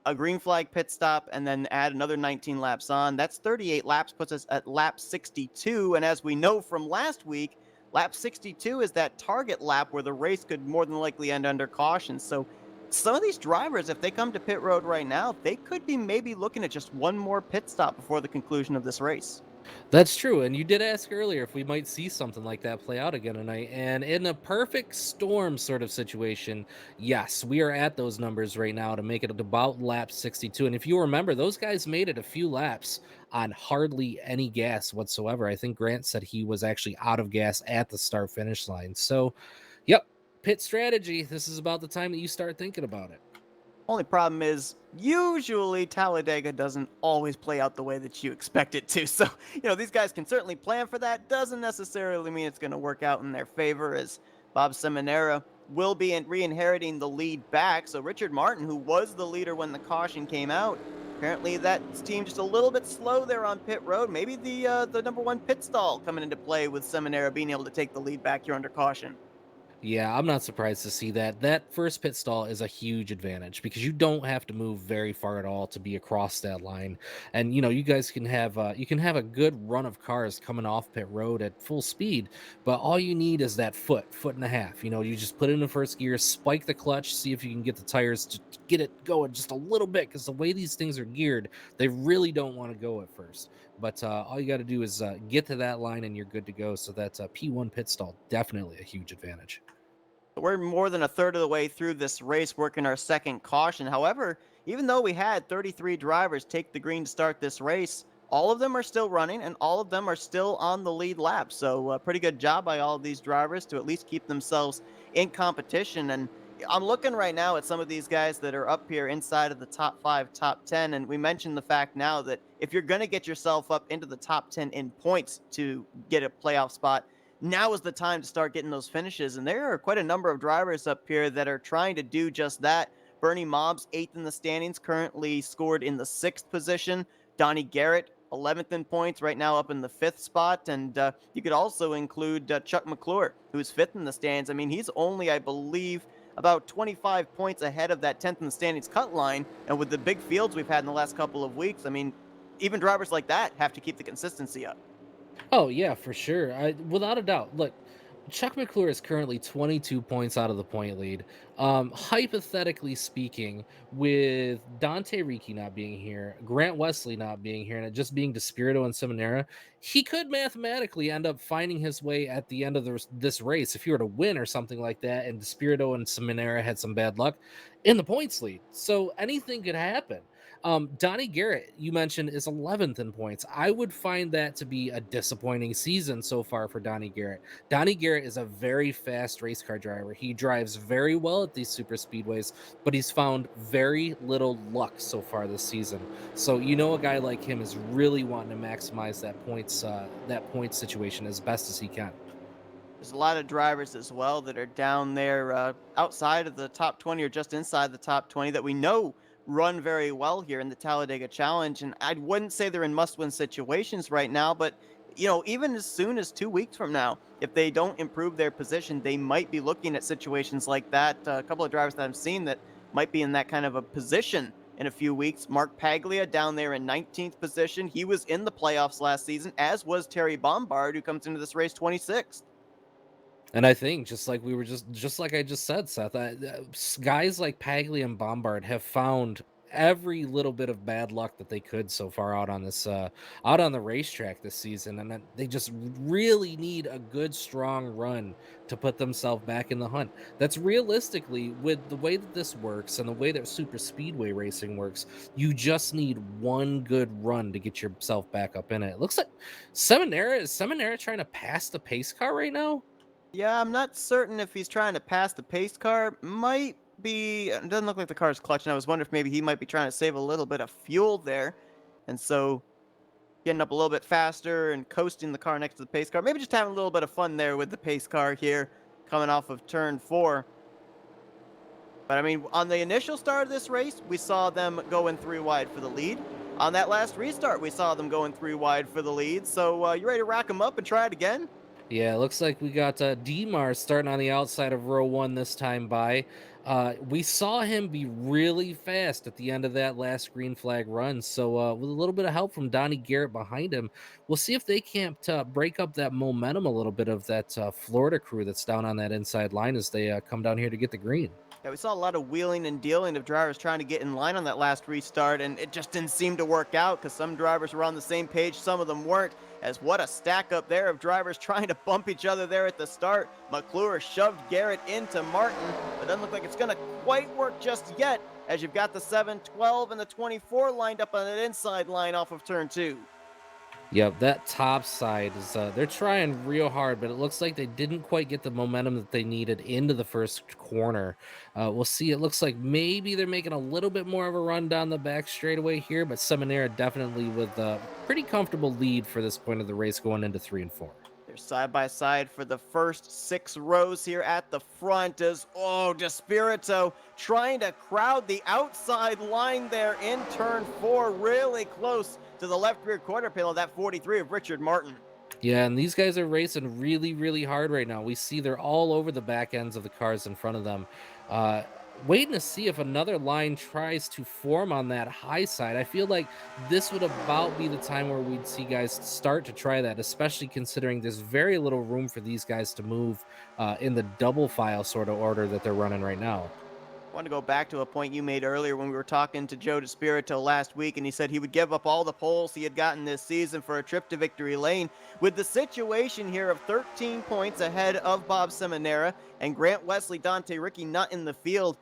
a green flag pit stop and then add another 19 laps on, that's 38 laps, puts us at lap 62. And as we know from last week, lap 62 is that target lap where the race could more than likely end under caution. So some of these drivers, if they come to pit road right now, they could be maybe looking at just one more pit stop before the conclusion of this race.
That's true, and you did ask earlier if we might see something like that play out again tonight. And in a perfect storm sort of situation, yes, we are at those numbers right now to make it about lap 62. And if you remember, those guys made it a few laps on hardly any gas whatsoever. I think Grant said he was actually out of gas at the start finish line. So, yep, pit strategy. This is about the time that you start thinking about it.
Only problem is, usually Talladega doesn't always play out the way that you expect it to. So, these guys can certainly plan for that. Doesn't necessarily mean it's going to work out in their favor, as Bob Seminara will be re-inheriting the lead back. So Richard Martin, who was the leader when the caution came out, apparently that team just a little bit slow there on pit road. Maybe the number one pit stall coming into play with Seminara being able to take the lead back here under caution.
Yeah, I'm not surprised to see that. That first pit stall is a huge advantage because you don't have to move very far at all to be across that line. And you guys can have a good run of cars coming off pit road at full speed, but all you need is that foot and a half. You just put it in the first gear, spike the clutch, see if you can get the tires to get it going just a little bit, because the way these things are geared, they really don't want to go at first. But all you got to do is get to that line and you're good to go. So that's a P1 pit stall, definitely a huge advantage.
We're more than a third of the way through this race, working our second caution. However, even though we had 33 drivers take the green to start this race, all of them are still running and all of them are still on the lead lap. So, pretty good job by all of these drivers to at least keep themselves in competition. And I'm looking right now at some of these guys that are up here inside of the top 5, top 10. And we mentioned the fact now that if you're going to get yourself up into the top 10 in points to get a playoff spot, now is the time to start getting those finishes. And there are quite a number of drivers up here that are trying to do just that. Bernie Mobbs, 8th in the standings, currently scored in the 6th position. Donnie Garrett, 11th in points, right now up in the 5th spot. And you could also include Chuck McClure, who's 5th in the stands. I mean, he's only, I believe, about 25 points ahead of that 10th in the standings cut line. And with the big fields we've had in the last couple of weeks, I mean, even drivers like that have to keep the consistency up.
Oh yeah, for sure. Without a doubt. Look, Chuck McClure is currently 22 points out of the point lead. Hypothetically speaking, with Dante Ricci not being here, Grant Wesley not being here, and it just being Despirito and Seminara, he could mathematically end up finding his way at the end of this race, if he were to win or something like that, and Despirito and Seminara had some bad luck, in the points lead. So anything could happen. Donnie Garrett, you mentioned, is 11th in points. I would find that to be a disappointing season so far for Donnie Garrett. Donnie Garrett is a very fast race car driver. He drives very well at these super speedways, but he's found very little luck so far this season. So a guy like him is really wanting to maximize that points situation as best as he can.
There's a lot of drivers as well that are down there outside of the top 20 or just inside the top 20 that we know run very well here in the Talladega Challenge. And I wouldn't say they're in must win situations right now, but even as soon as 2 weeks from now, if they don't improve their position, they might be looking at situations like that. A couple of drivers that I've seen that might be in that kind of a position in a few weeks. Mark Paglia down there in 19th position. He was in the playoffs last season, as was Terry Bombard, who comes into this race 26th.
And I think just like I just said, Seth, guys like Pagli and Bombard have found every little bit of bad luck that they could so far out on the racetrack this season, and they just really need a good strong run to put themselves back in the hunt. That's realistically, with the way that this works and the way that super speedway racing works, you just need one good run to get yourself back up in it. It looks like is Seminara trying to pass the pace car right now.
Yeah, I'm not certain if he's trying to pass the pace car. Might be. It doesn't look like the car's clutching. I was wondering if maybe he might be trying to save a little bit of fuel there. And so getting up a little bit faster and coasting the car next to the pace car. Maybe just having a little bit of fun there with the pace car here coming off of turn 4. But I mean, on the initial start of this race, we saw them going 3 wide for the lead. On that last restart, we saw them going 3 wide for the lead. So you ready to rack them up and try it again?
Yeah, it looks like we got Demar starting on the outside of row 1 this time by. We saw him be really fast at the end of that last green flag run. So with a little bit of help from Donnie Garrett behind him, we'll see if they can't break up that momentum a little bit of that Florida crew that's down on that inside line as they come down here to get the green.
Yeah, we saw a lot of wheeling and dealing of drivers trying to get in line on that last restart, and it just didn't seem to work out because some drivers were on the same page, some of them weren't. As what a stack up there of drivers trying to bump each other there at the start. McClure shoved Garrett into Martin, but doesn't look like it's going to quite work just yet, as you've got the 7-12 and the 24 lined up on that inside line off of turn 2.
Yep, that top side is they're trying real hard, but it looks like they didn't quite get the momentum that they needed into the first corner. We'll see. It looks like maybe they're making a little bit more of a run down the back straightaway here, but Seminara definitely with a pretty comfortable lead for this point of the race going into 3 and 4.
They're side by side for the first 6 rows here at the front as, Despirito trying to crowd the outside line there in turn 4, really close to the left rear quarter panel of that 43 of Richard Martin.
Yeah, and these guys are racing really, really hard right now. We see they're all over the back ends of the cars in front of them. Waiting to see if another line tries to form on that high side. I feel like this would about be the time where we'd see guys start to try that, especially considering there's very little room for these guys to move in the double file sort of order that they're running right now.
I want to go back to a point you made earlier when we were talking to Joe Despirito last week, and he said he would give up all the poles he had gotten this season for a trip to victory lane. With the situation here of 13 points ahead of Bob Seminara and Grant Wesley, Dante Ricky not in the field,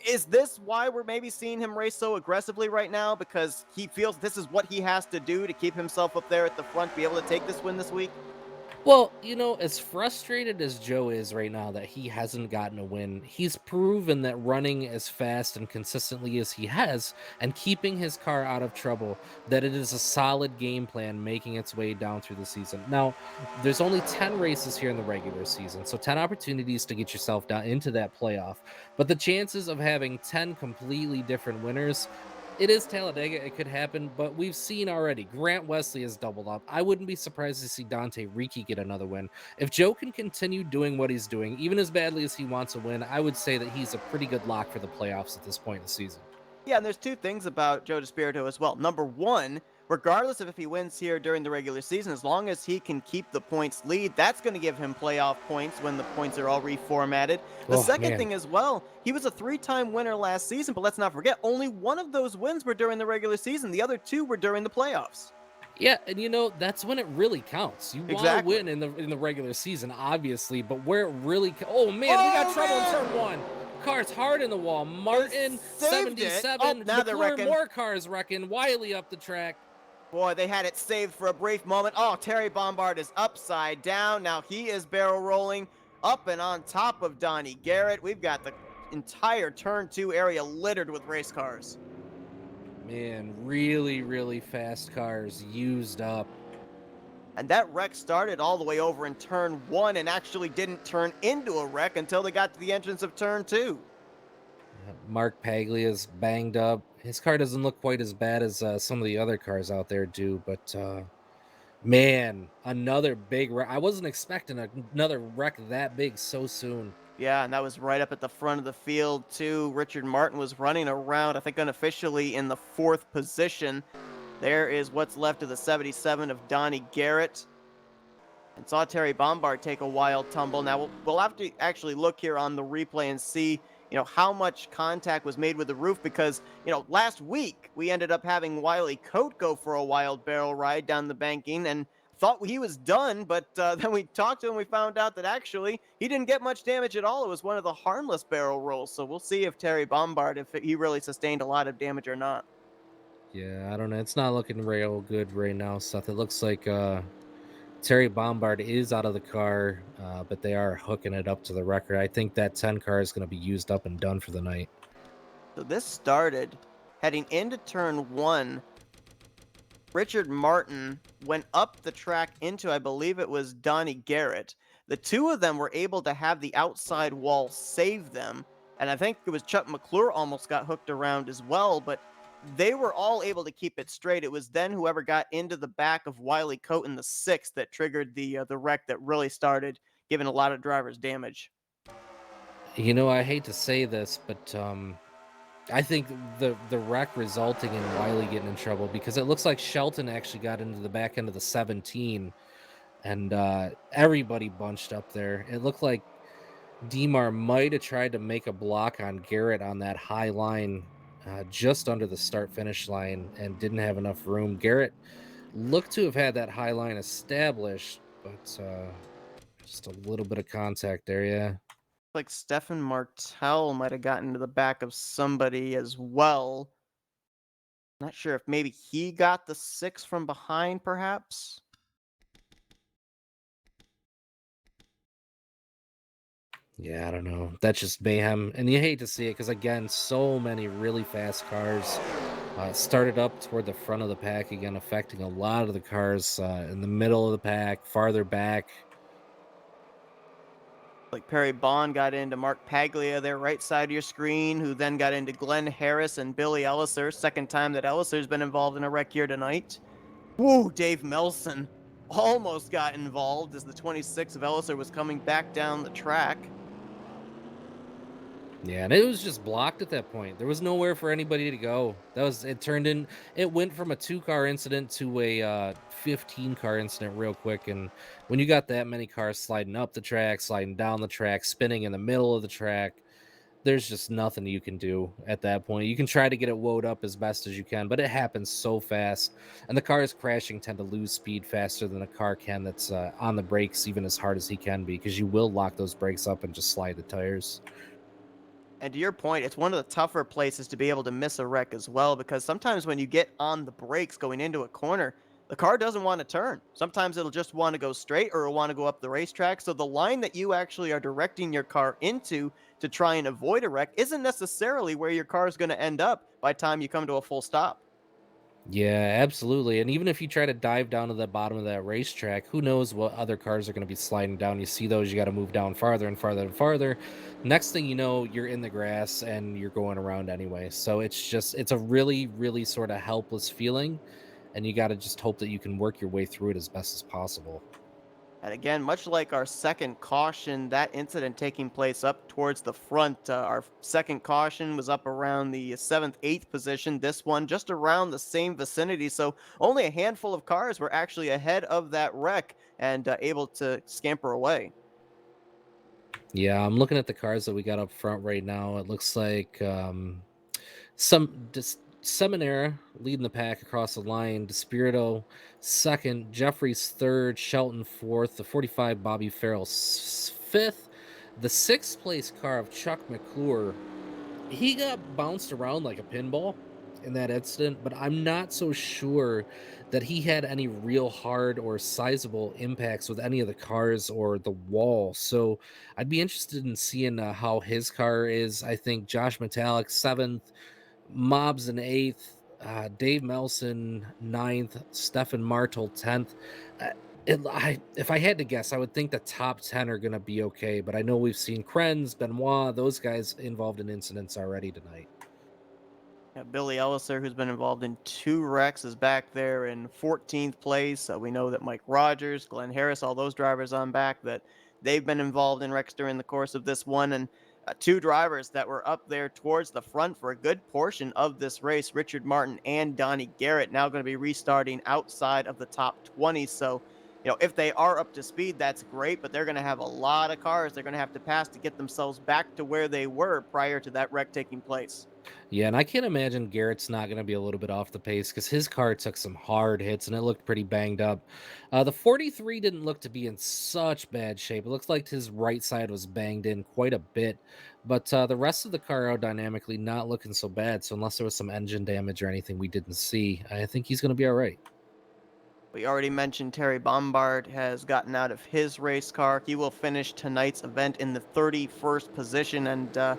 is this why we're maybe seeing him race so aggressively right now? Because he feels this is what he has to do to keep himself up there at the front, be able to take this win this week?
Well, as frustrated as Joe is right now that he hasn't gotten a win, he's proven that running as fast and consistently as he has and keeping his car out of trouble, that it is a solid game plan making its way down through the season. Now, there's only 10 races here in the regular season, so 10 opportunities to get yourself down into that playoff. But the chances of having 10 completely different winners, it is Talladega. It could happen, but we've seen already. Grant Wesley has doubled up. I wouldn't be surprised to see Dante Ricci get another win. If Joe can continue doing what he's doing, even as badly as he wants a win, I would say that he's a pretty good lock for the playoffs at this point in the season.
Yeah, and there's 2 things about Joe Despirito as well. Number 1, regardless of if he wins here during the regular season, as long as he can keep the points lead, that's going to give him playoff points when the points are all reformatted. The second thing as well, he was a 3-time winner last season, but let's not forget, only one of those wins were during the regular season. The other 2 were during the playoffs.
Yeah, and that's when it really counts. You want to win in the regular season, obviously, but where it really we got trouble in turn 1. Cars hard in the wall. Martin,
saved it.
77.
Oh, now they're
McClure,
wrecking.
more cars wrecking. Wiley up the track.
Boy, they had it saved for a brief moment. Oh, Terry Bombard is upside down. Now he is barrel rolling up and on top of Donnie Garrett. We've got the entire turn 2 area littered with race cars.
Man, really, really fast cars used up.
And that wreck started all the way over in turn 1 and actually didn't turn into a wreck until they got to the entrance of turn 2.
Mark Paglia's banged up. His car doesn't look quite as bad as some of the other cars out there do, but man, another big wreck. I wasn't expecting another wreck that big so soon.
Yeah, and that was right up at the front of the field, too. Richard Martin was running around, I think unofficially, in the 4th position. There is what's left of the 77 of Donnie Garrett. And saw Terry Bombard take a wild tumble. Now, we'll have to actually look here on the replay and see, how much contact was made with the roof because, last week we ended up having Wiley Coate go for a wild barrel ride down the banking and thought he was done, but then we talked to him, we found out that actually he didn't get much damage at all. It was one of the harmless barrel rolls, so we'll see if Terry Bombard, if he really sustained a lot of damage or not.
Yeah, I don't know. It's not looking real good right now, Seth. It looks like Terry Bombard is out of the car, but they are hooking it up to the record. I think that 10 car is going to be used up and done for the night.
So this started heading into turn 1. Richard Martin went up the track into, I believe it was Donnie Garrett. The two of them were able to have the outside wall save them. And I think it was Chuck McClure almost got hooked around as well, but they were all able to keep it straight. It was then whoever got into the back of Wiley Coate in the 6th that triggered the wreck that really started giving a lot of drivers damage.
I hate to say this, but I think the wreck resulting in Wiley getting in trouble because it looks like Shelton actually got into the back end of the 17 and everybody bunched up there. It looked like Demar might have tried to make a block on Garrett on that high line just under the start-finish line and didn't have enough room. Garrett looked to have had that high line established, but just a little bit of contact there, yeah.
Like Stefan Martel might have gotten to the back of somebody as well. Not sure if maybe he got the 6 from behind, perhaps.
Yeah, I don't know. That's just mayhem. And you hate to see it because, again, so many really fast cars started up toward the front of the pack, again, affecting a lot of the cars in the middle of the pack, farther back.
Like Perry Bond got into Mark Paglia there, right side of your screen, who then got into Glenn Harris and Billy Elliser. Second time that Elliser's been involved in a wreck here tonight. Woo, Dave Melson almost got involved as the 26 of Elliser was coming back down the track.
Yeah, and it was just blocked at that point. There was nowhere for anybody to go. It went from a 2-car incident to a 15-car incident real quick. And when you got that many cars sliding up the track, sliding down the track, spinning in the middle of the track, there's just nothing you can do at that point. You can try to get it woed up as best as you can, but it happens so fast. And the cars crashing tend to lose speed faster than a car can that's on the brakes even as hard as he can be, because you will lock those brakes up and just slide the tires.
And to your point, it's one of the tougher places to be able to miss a wreck as well, because sometimes when you get on the brakes going into a corner, the car doesn't want to turn. Sometimes it'll just want to go straight or it'll want to go up the racetrack. So the line that you actually are directing your car into to try and avoid a wreck isn't necessarily where your car is going to end up by the time you come to a full stop.
Yeah, absolutely. And even if you try to dive down to the bottom of that racetrack, who knows what other cars are going to be sliding down. You see those, you got to move down farther and farther and farther. Next thing you know, you're in the grass and you're going around anyway. So it's a really, really sort of helpless feeling. And you got to just hope that you can work your way through it as best as possible.
And again, much like our second caution, that incident taking place up towards the front. Our second caution was up around the 7th, 8th position. This one just around the same vicinity. So only a handful of cars were actually ahead of that wreck and able to scamper away.
Yeah, I'm looking at the cars that we got up front right now. It looks like Seminara leading the pack across the line, Despirito second, Jeffries third, Shelton fourth, the 45 Bobby Farrell fifth, The sixth place car of Chuck McClure, he got bounced around like a pinball in that incident, but I'm not so sure that he had any real hard or sizable impacts with any of the cars or the wall. So I'd be interested in seeing how his car is. I think Josh Metallic seventh, Mobs in eighth, Dave Melson ninth, Stefan Martel 10th. Uh, if I had to guess, I would think the top 10 are going to be okay, but I know we've seen Krenz, Benoit, those guys involved in incidents already tonight.
Yeah, Billy Elliser, who's been involved in 2 wrecks, is back there in 14th place. We know that Mike Rogers, Glenn Harris, all those drivers on back, that they've been involved in wrecks during the course of this one. And 2 drivers that were up there towards the front for a good portion of this race, Richard Martin and Donnie Garrett, now going to be restarting outside of the top 20. So, if they are up to speed, that's great, but they're going to have a lot of cars they're going to have to pass to get themselves back to where they were prior to that wreck taking place.
Yeah, and I can't imagine Garrett's not going to be a little bit off the pace because his car took some hard hits and it looked pretty banged up. The 43 didn't look to be in such bad shape. It looks like his right side was banged in quite a bit, but the rest of the car aerodynamically not looking so bad. So unless there was some engine damage or anything we didn't see, I think he's going to be all right.
We already mentioned Terry Bombard has gotten out of his race car. He will finish tonight's event in the 31st position. And,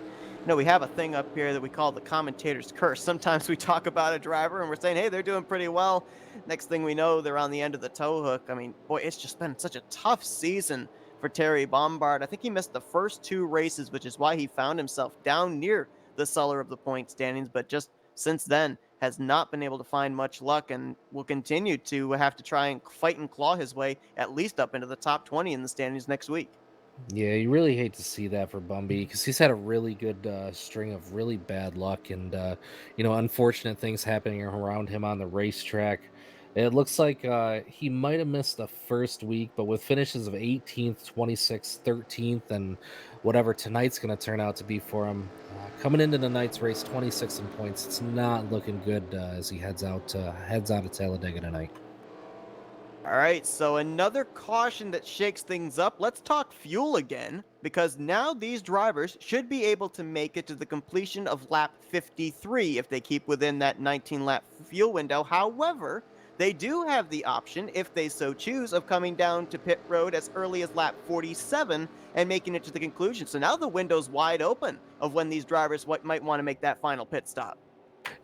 we have a thing up here that we call the commentator's curse. Sometimes we talk about a driver and we're saying, hey, they're doing pretty well. Next thing we know, they're on the end of the tow hook. I mean, boy, it's just been such a tough season for Terry Bombard. I think he missed the first 2 races, which is why he found himself down near the cellar of the point standings. But just since then, has not been able to find much luck and will continue to have to try and fight and claw his way at least up into the top 20 in the standings next week.
Yeah, you really hate to see that for Bumby because he's had a really good string of really bad luck and unfortunate things happening around him on the racetrack. It looks like he might have missed the first week, but with finishes of 18th, 26th, 13th, and whatever tonight's going to turn out to be for him, coming into tonight's race, 26 in points, it's not looking good as he heads out of Talladega tonight.
All right, so another caution that shakes things up. Let's talk fuel again, because now these drivers should be able to make it to the completion of lap 53 if they keep within that 19-lap fuel window. However, they do have the option, if they so choose, of coming down to pit road as early as lap 47 and making it to the conclusion. So now the window's wide open of when these drivers might want to make that final pit stop.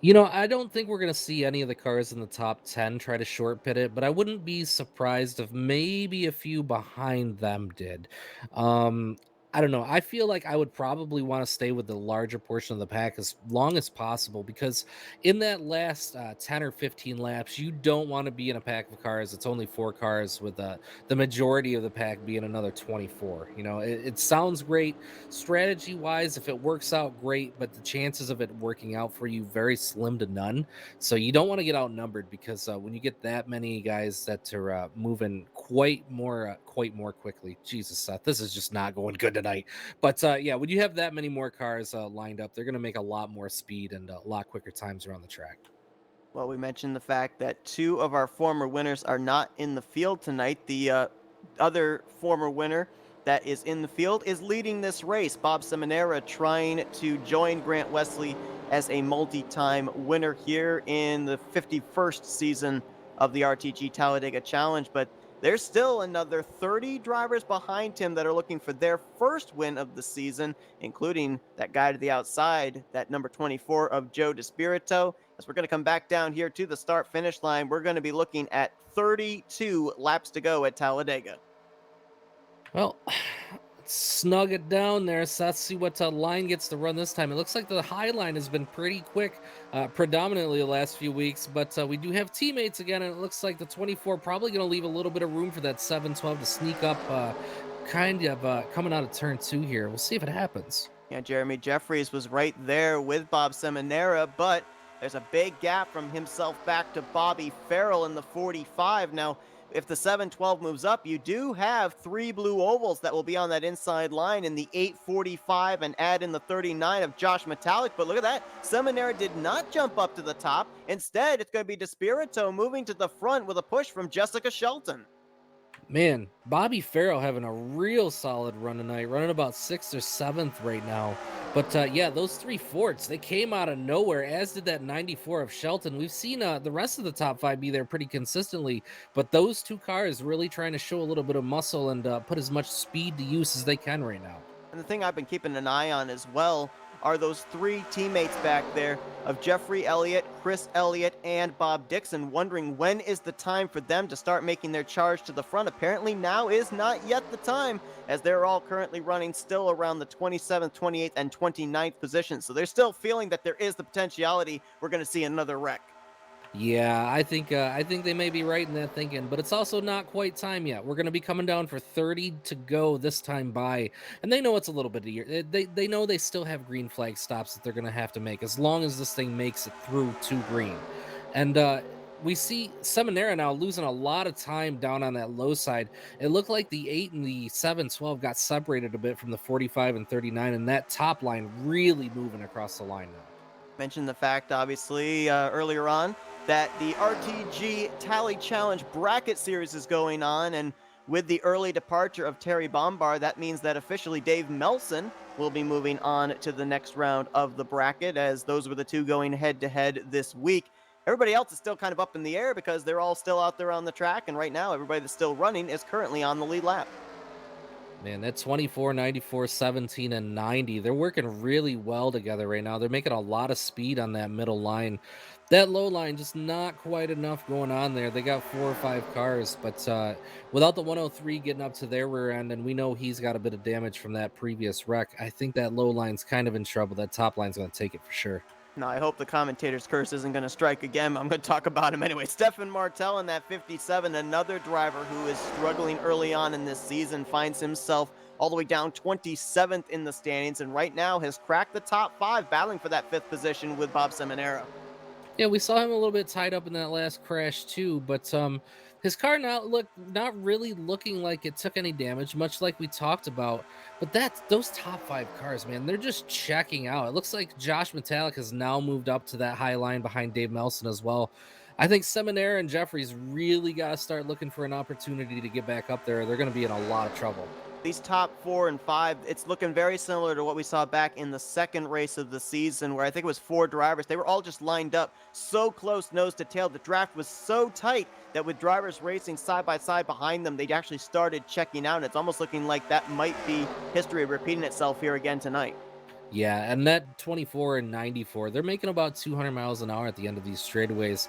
I don't think we're going to see any of the cars in the top 10 try to short pit it, but I wouldn't be surprised if maybe a few behind them did. Um, I don't know. I feel like I would probably want to stay with the larger portion of the pack as long as possible because in that last 10 or 15 laps, you don't want to be in a pack of cars. It's only 4 cars with the majority of the pack being another 24. It sounds great strategy wise. If it works out, great, but the chances of it working out for you very slim to none. So you don't want to get outnumbered because when you get that many guys that are moving quite more quickly, Jesus, Seth, this is just not going good tonight. But yeah, when you have that many more cars lined up, they're going to make a lot more speed and a lot quicker times around the track.
Well, we mentioned the fact that 2 of our former winners are not in the field tonight. The other former winner that is in the field is leading this race. Bob Seminara trying to join Grant Wesley as a multi-time winner here in the 51st season of the RTG Talladega Challenge, but there's still another 30 drivers behind him that are looking for their first win of the season, including that guy to the outside, that number 24 of Joe DeSpirito. As we're going to come back down here to the start-finish line, we're going to be looking at 32 laps to go at Talladega.
Well, let's snug it down there. So let's see what line gets to run this time. It looks like the high line has been pretty quick, predominantly the last few weeks, but we do have teammates again, and it looks like the 24 probably going to leave a little bit of room for that 712 to sneak up coming out of turn 2 here. We'll see if it happens.
Yeah, Jeremy Jeffries was right there with Bob Seminara, but there's a big gap from himself back to Bobby Farrell in the 45. Now, if the 712 moves up, you do have 3 blue ovals that will be on that inside line in the 845 and add in the 39 of Josh Metallic. But look at that. Seminara did not jump up to the top. Instead, it's going to be DeSpirito moving to the front with a push from Jessica Shelton.
Man, Bobby Farrell having a real solid run tonight, running about 6th or 7th right now. But yeah, those three forts, they came out of nowhere, as did that 94 of Shelton. We've seen the rest of the top five be there pretty consistently, but those two cars really trying to show a little bit of muscle and put as much speed to use as they can right now.
And the thing I've been keeping an eye on as well are those three teammates back there of Jeffrey Elliott, Chris Elliott, and Bob Dixon, wondering when is the time for them to start making their charge to the front. Apparently now is not yet the time, as they're all currently running still around the 27th, 28th, and 29th positions. So they're still feeling that there is the potentiality we're going to see another wreck.
Yeah, I think they may be right in that thinking, but it's also not quite time yet. We're going to be coming down for 30 to go this time by, and they know it's a little bit of year. They know they still have green flag stops that they're going to have to make as long as this thing makes it through to green. And we see Seminara now losing a lot of time down on that low side. It looked like the 8 and the 7-12 got separated a bit from the 45 and 39, and that top line really moving across the line now.
Mentioned the fact, obviously, earlier on, that the RTG Tally Challenge Bracket Series is going on, and with the early departure of Terry Bombard, that means that officially Dave Melson will be moving on to the next round of the bracket, as those were the two going head-to-head this week. Everybody else is still kind of up in the air because they're all still out there on the track, and right now everybody that's still running is currently on the lead lap.
Man, that 24, 94, 17, and 90, they're working really well together right now. They're making a lot of speed on that middle line. That low line, just not quite enough going on there. They got 4 or 5 cars, but without the 103 getting up to their rear end, and we know he's got a bit of damage from that previous wreck, I think that low line's kind of in trouble. That top line's going to take it for sure.
Now, I hope the commentator's curse isn't going to strike again. I'm going to talk about him anyway. Stefan Martel in that 57, another driver who is struggling early on in this season, finds himself all the way down 27th in the standings, and right now has cracked the top 5, battling for that 5th position with Bob Seminara.
Yeah, we saw him a little bit tied up in that last crash too, but his car not really looking like it took any damage, much like we talked about. But those top 5 cars, man, they're just checking out. It looks like Josh Metallic has now moved up to that high line behind Dave Melson as well. I think Seminara and Jeffries really got to start looking for an opportunity to get back up there. They're going to be in a lot of trouble.
These top 4 and 5, it's looking very similar to what we saw back in the second race of the season, where I think it was 4 drivers. They were all just lined up so close nose to tail. The draft was so tight that with drivers racing side by side behind them, they actually started checking out. And it's almost looking like that might be history repeating itself here again tonight.
Yeah, and that 24 and 94, they're making about 200 miles an hour at the end of these straightaways.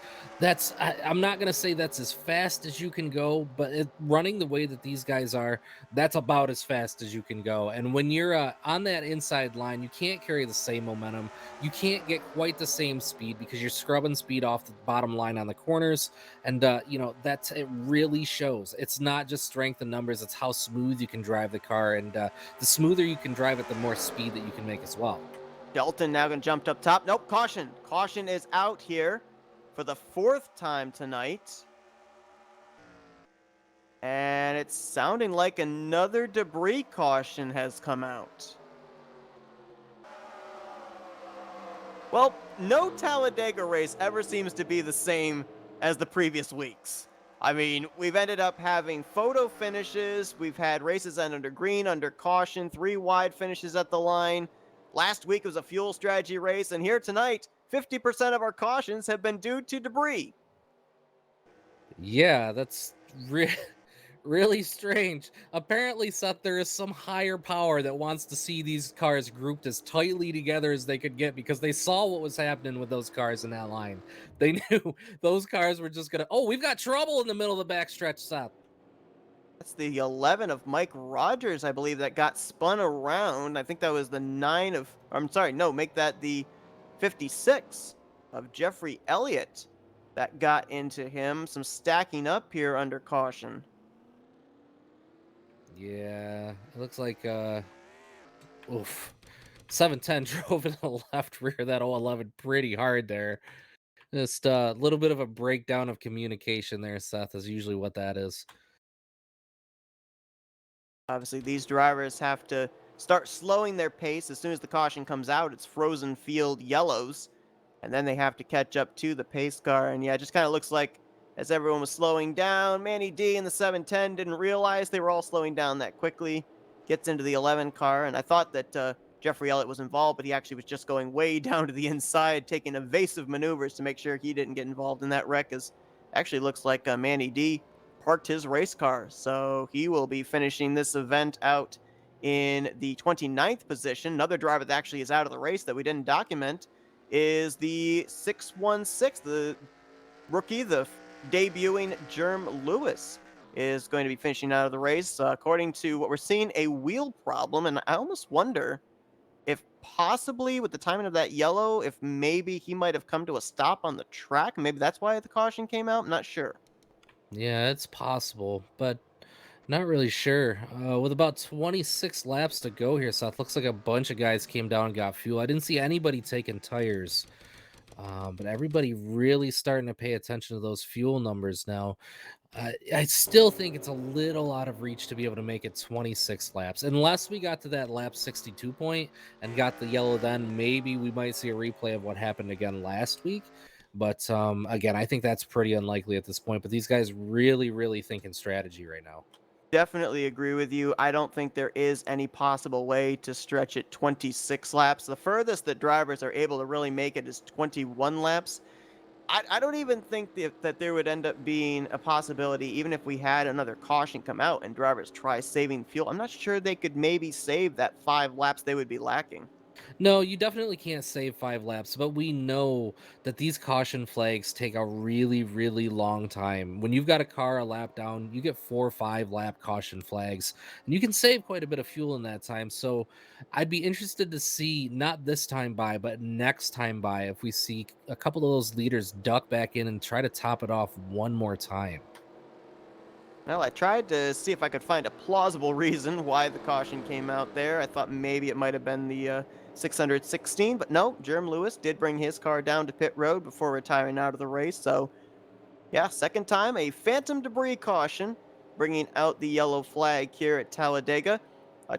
I'm not going to say that's as fast as you can go, but running the way that these guys are, that's about as fast as you can go. And when you're on that inside line, you can't carry the same momentum. You can't get quite the same speed because you're scrubbing speed off the bottom line on the corners. And, it really shows. It's not just strength and numbers, it's how smooth you can drive the car. And the smoother you can drive it, the more speed that you can make as well.
Shelton now going to jump up top. Nope, caution. Caution is out here for the 4th time tonight. And it's sounding like another debris caution has come out. Well, no Talladega race ever seems to be the same as the previous weeks. I mean, we've ended up having photo finishes. We've had races end under green, under caution, 3 wide finishes at the line. Last week was a fuel strategy race, and here tonight, 50% of our cautions have been due to debris.
Yeah, that's really strange. Apparently, Seth, there is some higher power that wants to see these cars grouped as tightly together as they could get because they saw what was happening with those cars in that line. They knew those cars were just going to, we've got trouble in the middle of the backstretch, Seth.
That's the 11 of Mike Rogers, I believe, that got spun around. I think that was the 9 of, I'm sorry, no, make that the 56 of Jeffrey Elliott that got into him. Some stacking up here under caution.
Yeah, it looks like, 710 drove in the left rear of that 011 pretty hard there. Just a little bit of a breakdown of communication there, Seth, is usually what that is.
Obviously, these drivers have to start slowing their pace as soon as the caution comes out. It's frozen field yellows, and then they have to catch up to the pace car. And yeah, it just kind of looks like as everyone was slowing down. Manny D in the 710 didn't realize they were all slowing down that quickly. Gets into the 11 car, and I thought that Jeffrey Elliott was involved, but he actually was just going way down to the inside, taking evasive maneuvers to make sure he didn't get involved in that wreck. As actually looks like Manny D parked his race car, so he will be finishing this event out in the 29th position. Another driver that actually is out of the race that we didn't document is the 616, the rookie, the debuting Germ Lewis is going to be finishing out of the race. According to what we're seeing, a wheel problem, and I almost wonder if possibly with the timing of that yellow, if maybe he might have come to a stop on the track. Maybe that's why the caution came out. I'm not sure.
Yeah, it's possible, but not really sure. With about 26 laps to go here, Seth, looks like a bunch of guys came down and got fuel. I didn't see anybody taking tires, but everybody really starting to pay attention to those fuel numbers now. I still think it's a little out of reach to be able to make it 26 laps. Unless we got to that lap 62 point and got the yellow, then maybe we might see a replay of what happened again last week. But again, I think that's pretty unlikely at this point. But these guys really, really thinking strategy right now.
Definitely agree with you. I don't think there is any possible way to stretch it 26 laps. The furthest that drivers are able to really make it is 21 laps. I don't even think that there would end up being a possibility, even if we had another caution come out and drivers try saving fuel. I'm not sure they could maybe save that 5 laps they would be lacking.
No, you definitely can't save 5 laps, but we know that these caution flags take a really, really long time. When you've got a car a lap down, you get 4 or 5 lap caution flags, and you can save quite a bit of fuel in that time. So I'd be interested to see, not this time by, but next time by, if we see a couple of those leaders duck back in and try to top it off one more time.
Well, I tried to see if I could find a plausible reason why the caution came out there. I thought maybe it might have been the 616, but no, Jerm Lewis did bring his car down to pit road before retiring out of the race. So yeah, second time, a phantom debris caution, bringing out the yellow flag here at Talladega.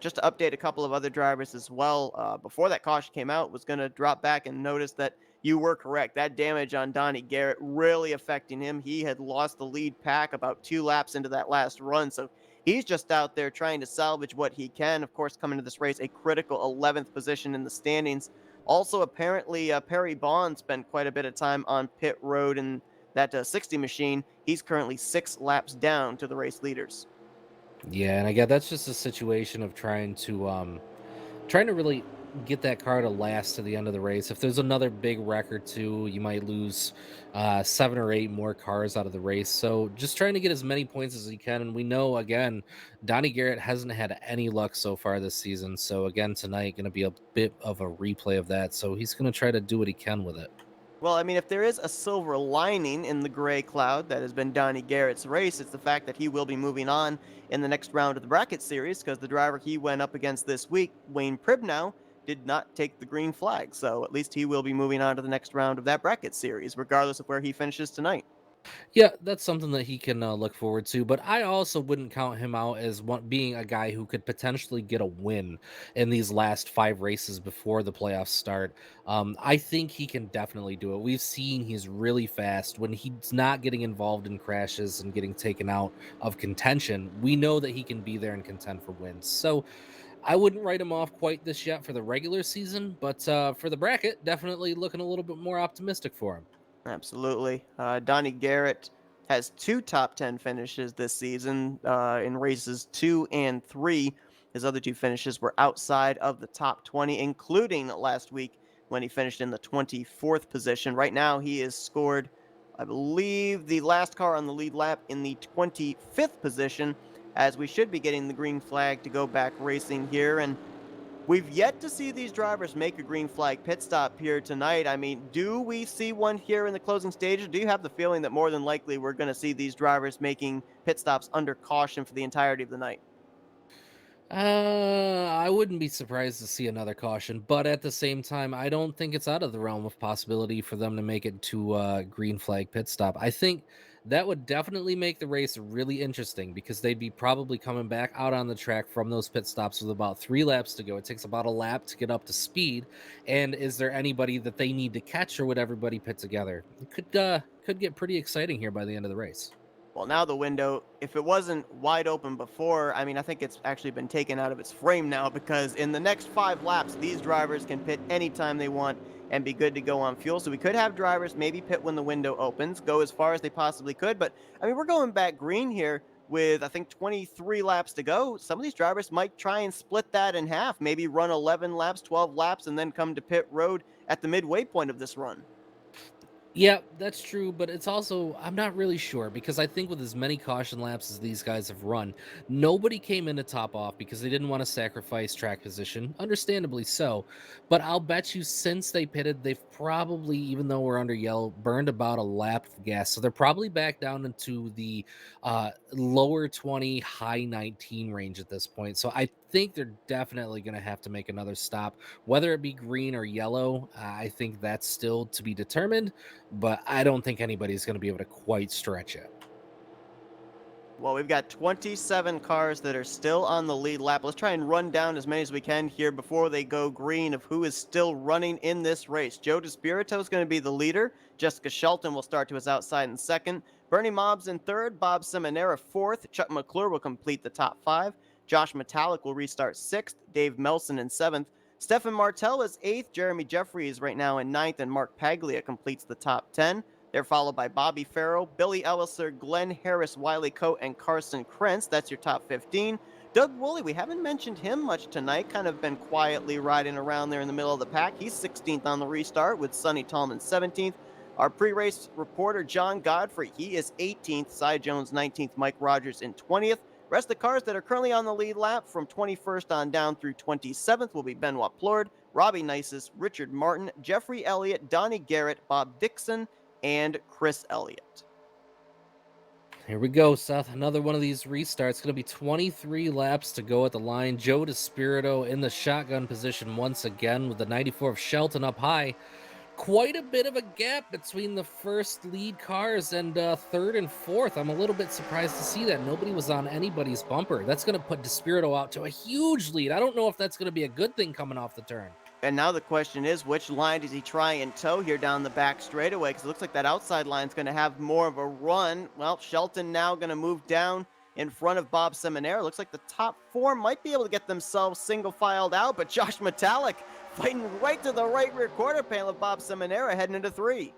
Just to update a couple of other drivers as well, before that caution came out, was going to drop back and notice that you were correct. That damage on Donnie Garrett really affecting him. He had lost the lead pack about 2 laps into that last run, so he's just out there trying to salvage what he can. Of course, coming to this race, a critical 11th position in the standings. Also, apparently, Perry Bond spent quite a bit of time on pit road and that 60 machine. He's currently 6 laps down to the race leaders.
Yeah, and I guess that's just a situation of trying to really get that car to last to the end of the race. If there's another big wreck or two, you might lose 7 or 8 more cars out of the race. So just trying to get as many points as you can. And we know, again, Donnie Garrett hasn't had any luck so far this season. So again, tonight going to be a bit of a replay of that. So he's going to try to do what he can with it.
Well, I mean, if there is a silver lining in the gray cloud that has been Donnie Garrett's race, it's the fact that he will be moving on in the next round of the bracket series because the driver he went up against this week, Wayne Pribnow, did not take the green flag. So at least he will be moving on to the next round of that bracket series, regardless of where he finishes tonight.
Yeah, that's something that he can look forward to. But I also wouldn't count him out as being a guy who could potentially get a win in these last 5 races before the playoffs start. I think he can definitely do it. We've seen he's really fast when he's not getting involved in crashes and getting taken out of contention. We know that he can be there and contend for wins. So I wouldn't write him off quite this yet for the regular season, but for the bracket, definitely looking a little bit more optimistic for him.
Absolutely. Donnie Garrett has 2 top 10 finishes this season in races 2 and 3. His other 2 finishes were outside of the top 20, including last week when he finished in the 24th position. Right now, he is scored, I believe, the last car on the lead lap in the 25th position, as we should be getting the green flag to go back racing here. And we've yet to see these drivers make a green flag pit stop here tonight. I mean, do we see one here in the closing stages? Do you have the feeling that more than likely we're going to see these drivers making pit stops under caution for the entirety of the night?
I wouldn't be surprised to see another caution, but at the same time, I don't think it's out of the realm of possibility for them to make it to a green flag pit stop. I think That would definitely make the race really interesting because they'd be probably coming back out on the track from those pit stops with about 3 laps to go. It takes about a lap to get up to speed. And is there anybody that they need to catch, or would everybody pit together? It could get pretty exciting here by the end of the race.
Well, now the window, if it wasn't wide open before, I mean, I think it's actually been taken out of its frame now, because in the next 5 laps, these drivers can pit anytime they want and be good to go on fuel. So we could have drivers maybe pit when the window opens, go as far as they possibly could. But I mean, we're going back green here with, I think, 23 laps to go. Some of these drivers might try and split that in half, maybe run 11 laps, 12 laps, and then come to pit road at the midway point of this run.
Yeah, that's true, but it's also, I'm not really sure because I think with as many caution laps as these guys have run, nobody came in to top off because they didn't want to sacrifice track position, understandably so. But I'll bet you since they pitted, they've probably, even though we're under yellow, burned about a lap of gas. So they're probably back down into the lower 20, high 19 range at this point. So I think they're definitely going to have to make another stop, whether it be green or yellow. I think that's still to be determined, but I don't think anybody's going to be able to quite stretch it.
Well, we've got 27 cars that are still on the lead lap. Let's try and run down as many as we can here before they go green of who is still running in this race. Joe DeSpirito is going to be the leader. Jessica Shelton will start to his outside in second. Bernie Mobbs in third. Bob Seminara fourth. Chuck McClure will complete the top 5. Josh Metallic will restart sixth. Dave Melson in seventh. Stefan Martel is eighth. Jeremy Jeffries right now in ninth. And Mark Paglia completes the top 10. They're followed by Bobby Farrell, Billy Elliser, Glenn Harris, Wiley Coate, and Carson Krentz. That's your top 15. Doug Woolley, we haven't mentioned him much tonight, kind of been quietly riding around there in the middle of the pack. He's 16th on the restart with Sonny Tallman 17th. Our pre-race reporter, John Godfrey, he is 18th. Cy Jones 19th. Mike Rogers in 20th. Rest of the cars that are currently on the lead lap from 21st on down through 27th will be Benoit Plord, Robbie Nisus, Richard Martin, Jeffrey Elliott, Donnie Garrett, Bob Dixon, and Chris Elliott.
Here we go, Seth. Another one of these restarts. Going to be 23 laps to go at the line. Joe DeSpirito in the shotgun position once again with the 94 of Shelton up high. Quite a bit of a gap between the first lead cars and third and fourth. I'm a little bit surprised to see that. Nobody was on anybody's bumper. That's going to put DeSpirito out to a huge lead. I don't know if that's going to be a good thing coming off the turn.
And now the question is, which line does he try and tow here down the back straightaway? Because it looks like that outside line's going to have more of a run. Well, Shelton now going to move down in front of Bob Seminara. Looks like the top 4 might be able to get themselves single-filed out, but Josh Metallic fighting right to the right rear quarter panel of Bob Seminara heading into 3.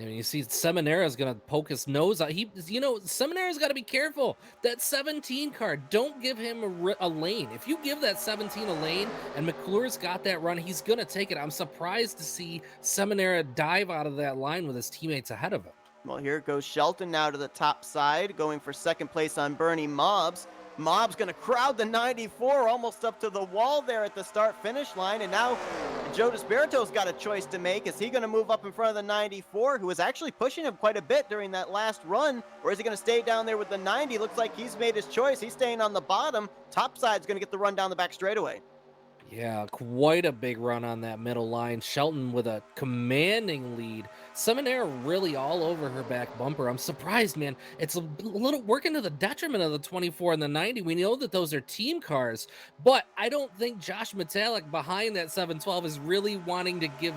I mean, you see Seminara's going to poke his nose out. Seminara's got to be careful. That 17 car, don't give him a lane. If you give that 17 a lane and McClure's got that run, he's going to take it. I'm surprised to see Seminara dive out of that line with his teammates ahead of him.
Well, here goes Shelton now to the top side, going for second place on Bernie Mobbs. Mobbs going to crowd the 94 almost up to the wall there at the start-finish line, and now Joe DeSpirito's got a choice to make. Is he going to move up in front of the 94, who was actually pushing him quite a bit during that last run, or is he going to stay down there with the 90? Looks like he's made his choice. He's staying on the bottom. Top side's going to get the run down the back straightaway.
Yeah, quite a big run on that middle line. Shelton with a commanding lead. Seminara really all over her back bumper. I'm surprised, man. It's a little working to the detriment of the 24 and the 90. We know that those are team cars, but I don't think Josh Metallic behind that 712 is really wanting to give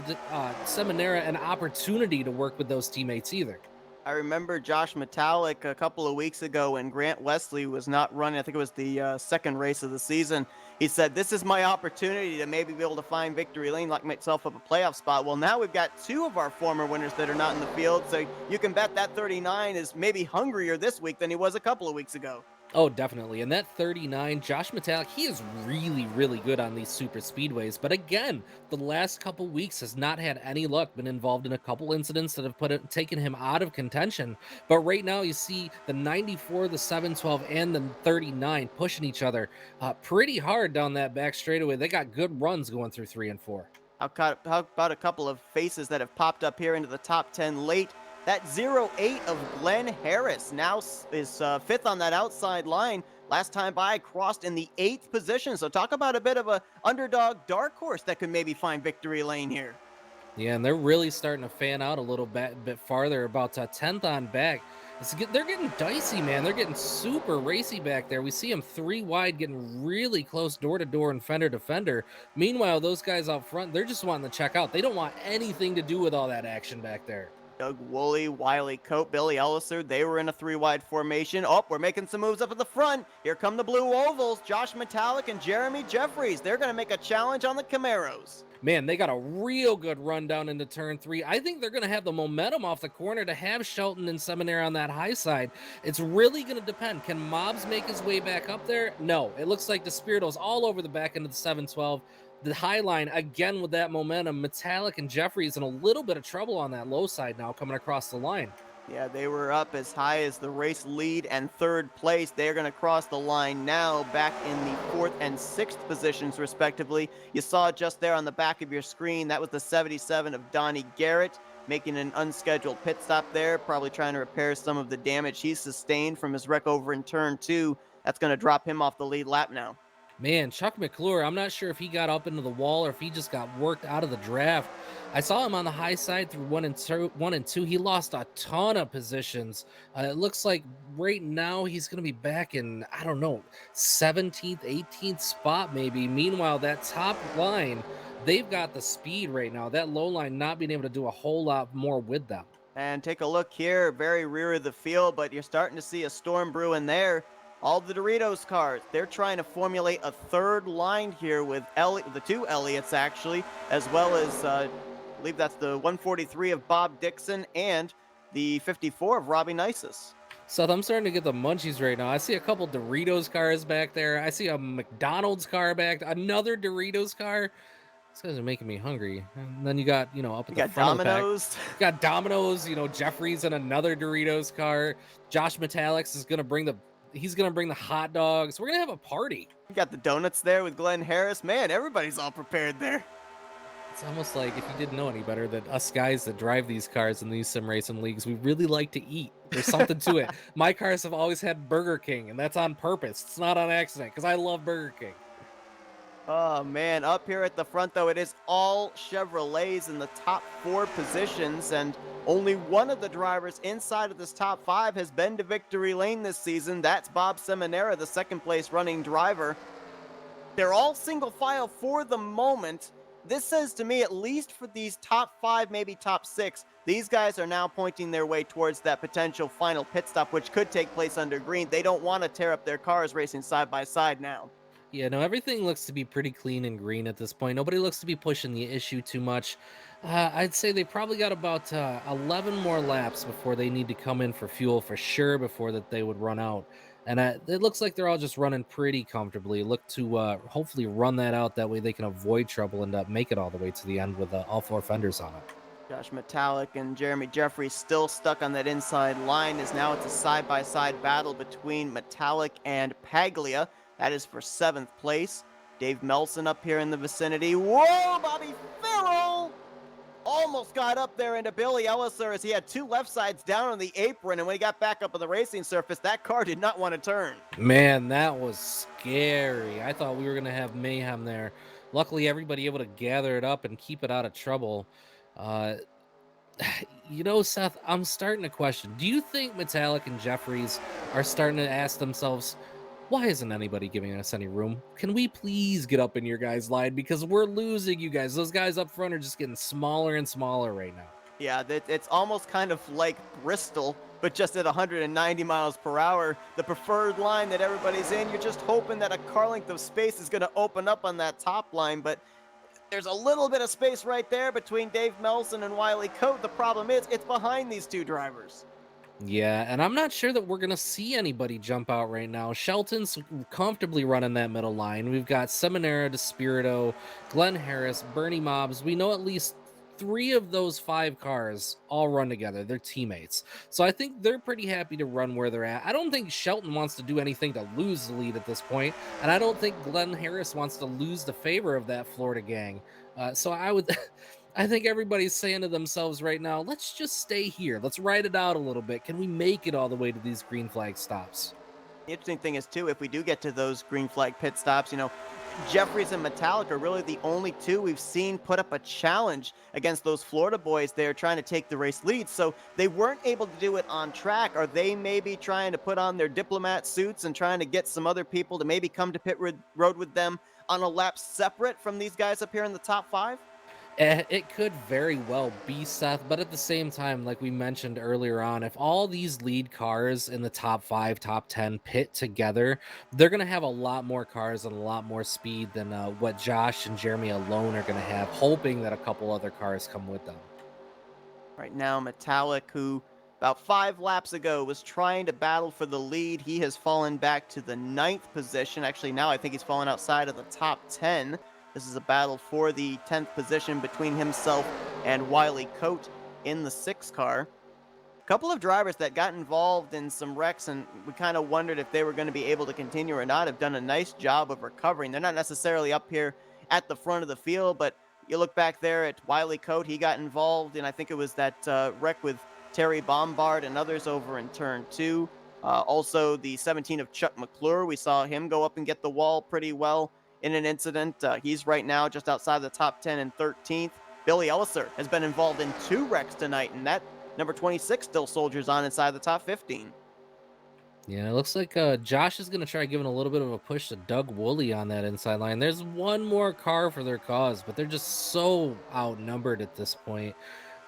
Seminara an opportunity to work with those teammates either.
I remember Josh Metallic a couple of weeks ago when Grant Wesley was not running. I think it was the second race of the season. He said, this is my opportunity to maybe be able to find victory lane, lock myself up a playoff spot. Well, now we've got 2 of our former winners that are not in the field, so you can bet that 39 is maybe hungrier this week than he was a couple of weeks ago.
Oh, definitely. And that 39, Josh Metallic, he is really, really good on these super speedways. But again, the last couple weeks has not had any luck, been involved in a couple incidents that have taken him out of contention. But right now you see the 94, the 712, and the 39 pushing each other pretty hard down that back straightaway. They got good runs going through 3 and 4.
How about a couple of faces that have popped up here into the top 10 late? That 08 of Glenn Harris now is fifth on that outside line. Last time by, crossed in the 8th position. So talk about a bit of a underdog dark horse that could maybe find victory lane here.
Yeah, and they're really starting to fan out a little bit farther, about 10th on back. They're getting dicey, man. They're getting super racy back there. We see them 3 wide, getting really close door to door and fender to fender. Meanwhile, those guys out front, they're just wanting to check out. They don't want anything to do with all that action back there.
Doug Woolley, Wiley Cope, Billy Ellisor, they were in a 3-wide formation. Oh, we're making some moves up at the front. Here come the blue ovals, Josh Metallic and Jeremy Jeffries. They're going to make a challenge on the Camaros.
Man, they got a real good run down into turn 3. I think they're going to have the momentum off the corner to have Shelton and Seminary on that high side. It's really going to depend. Can Mobs make his way back up there? No. It looks like Despirito's all over the back end of the 712. The high line, again, with that momentum, Metallic and Jeffries in a little bit of trouble on that low side now coming across the line.
Yeah, they were up as high as the race lead and 3rd place. They're going to cross the line now, back in the 4th and 6th positions, respectively. You saw it just there on the back of your screen. That was the 77 of Donnie Garrett, making an unscheduled pit stop there, probably trying to repair some of the damage he sustained from his wreck over in turn 2. That's going to drop him off the lead lap now.
Man, Chuck McClure, I'm not sure if he got up into the wall or if he just got worked out of the draft. I saw him on the high side through 1 and 2. He lost a ton of positions. It looks like right now he's going to be back in, I don't know, 17th, 18th spot maybe. Meanwhile, that top line, they've got the speed right now. That low line not being able to do a whole lot more with them.
And take a look here, very rear of the field, but you're starting to see a storm brewing there. All the Doritos cars, they're trying to formulate a 3rd line here with the 2 Elliots, actually, as well as, I believe that's the 143 of Bob Dixon and the 54 of Robbie Nisus.
Seth, I'm starting to get the munchies right now. I see a couple Doritos cars back there. I see a McDonald's car back, another Doritos car. These guys are making me hungry. And then you got, up at the front
Domino's.
Of the pack, you got Domino's, Jeffries and another Doritos car. Josh Metallics is going to bring the hot dogs. We're going to have a party.
You got the donuts there with Glenn Harris. Man, everybody's all prepared there.
It's almost like, if you didn't know any better, that us guys that drive these cars in these sim racing leagues, we really like to eat. There's something to it. My cars have always had Burger King, and that's on purpose. It's not on accident, because I love Burger King.
Oh, man. Up here at the front, though, it is all Chevrolets in the top 4 positions, and only one of the drivers inside of this top 5 has been to victory lane this season. That's Bob Seminara, the 2nd place running driver. They're all single file for the moment. This says to me, at least for these top 5, maybe top 6, these guys are now pointing their way towards that potential final pit stop, which could take place under green. They don't want to tear up their cars racing side by side now.
Yeah, no, everything looks to be pretty clean and green at this point. Nobody looks to be pushing the issue too much. I'd say they probably got about 11 more laps before they need to come in for fuel for sure, before that they would run out. And it looks like they're all just running pretty comfortably. Look to hopefully run that out. That way they can avoid trouble and make it all the way to the end with all 4 fenders on it.
Josh Metallic and Jeremy Jeffries still stuck on that inside line, as now it's a side-by-side battle between Metallic and Paglia. That is for 7th place. Dave Melson up here in the vicinity. Whoa, Bobby Farrell! Almost got up there into Billy Ellisor as he had 2 left sides down on the apron, and when he got back up on the racing surface, that car did not want to turn.
Man, that was scary. I thought we were going to have mayhem there. Luckily, everybody able to gather it up and keep it out of trouble. Seth, I'm starting to question. Do you think Metallic and Jeffries are starting to ask themselves, why isn't anybody giving us any room? Can we please get up in your guys' line? Because we're losing you guys. Those guys up front are just getting smaller and smaller right now.
Yeah, it's almost kind of like Bristol, but just at 190 miles per hour. The preferred line that everybody's in, you're just hoping that a car length of space is going to open up on that top line, but there's a little bit of space right there between Dave Melson and Wiley Coate. The problem is, it's behind these 2 drivers.
Yeah, and I'm not sure that we're going to see anybody jump out right now. Shelton's comfortably running that middle line. We've got Seminara, Despirito, Glenn Harris, Bernie Mobs. We know at least 3 of those 5 cars all run together. They're teammates. So I think they're pretty happy to run where they're at. I don't think Shelton wants to do anything to lose the lead at this point, and I don't think Glenn Harris wants to lose the favor of that Florida gang. So I think everybody's saying to themselves right now, let's just stay here. Let's ride it out a little bit. Can we make it all the way to these green flag stops?
The interesting thing is, too, if we do get to those green flag pit stops, Jeffries and Metallic are really the only two we've seen put up a challenge against those Florida boys there trying to take the race lead. So they weren't able to do it on track. Are they maybe trying to put on their diplomat suits and trying to get some other people to maybe come to pit road with them on a lap separate from these guys up here in the top 5?
It could very well be, Seth, but at the same time, like we mentioned earlier on, if all these lead cars in the top 5, top 10 pit together, they're going to have a lot more cars and a lot more speed than what Josh and Jeremy alone are going to have, hoping that a couple other cars come with them.
Right now, Metallic, who about 5 laps ago was trying to battle for the lead, he has fallen back to the 9th position. Actually, now I think he's fallen outside of the top 10. This is a battle for the 10th position between himself and Wiley Coate in the 6 car. A couple of drivers that got involved in some wrecks, and we kind of wondered if they were going to be able to continue or not, have done a nice job of recovering. They're not necessarily up here at the front of the field, but you look back there at Wiley Coate, he got involved, and I think it was that wreck with Terry Bombard and others over in turn 2. Also, the 17 of Chuck McClure, we saw him go up and get the wall pretty well in an incident. He's right now just outside the top 10 and 13th. Billy Elliser has been involved in 2 wrecks tonight, and that number 26 still soldiers on inside the top 15.
Yeah, it looks like Josh is going to try giving a little bit of a push to Doug Woolley on that inside line. There's one more car for their cause, but they're just so outnumbered at this point.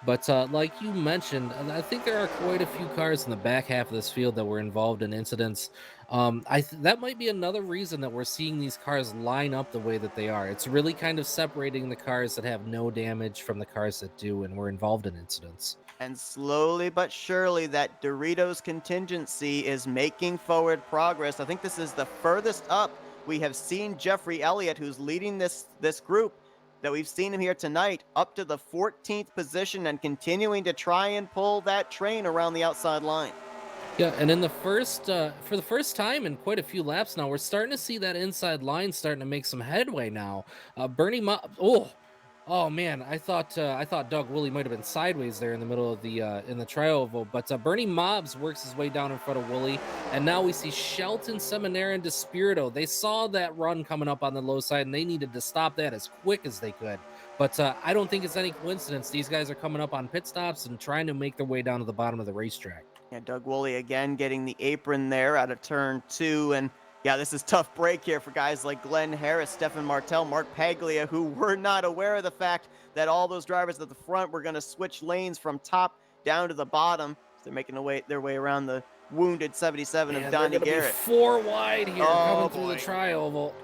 But like you mentioned, I think there are quite a few cars in the back half of this field that were involved in incidents. That might be another reason that we're seeing these cars line up the way that they are. It's really kind of separating the cars that have no damage from the cars that do and were involved in incidents.
And slowly but surely, that Doritos contingency is making forward progress. I think this is the furthest up we have seen Jeffrey Elliott, who's leading this group, that we've seen him here tonight, up to the 14th position and continuing to try and pull that train around the outside line.
Yeah, and in the first, for the first time in quite a few laps now, we're starting to see that inside line starting to make some headway now. Oh man, I thought Doug Woolley might have been sideways there in the middle of the in the tri-oval, but Bernie Mobbs works his way down in front of Woolley, and now we see Shelton, Seminara, and Despirito. They saw that run coming up on the low side, and they needed to stop that as quick as they could. But I don't think it's any coincidence these guys are coming up on pit stops and trying to make their way down to the bottom of the racetrack.
Yeah, Doug Woolley again getting the apron there out of turn 2, and yeah, this is tough break here for guys like Glenn Harris, Stefan Martel, Mark Paglia, who were not aware of the fact that all those drivers at the front were going to switch lanes from top down to the bottom. They're making their way around the wounded 77 of Donnie Garrett.
4 wide here coming through
boy.
the tri-oval.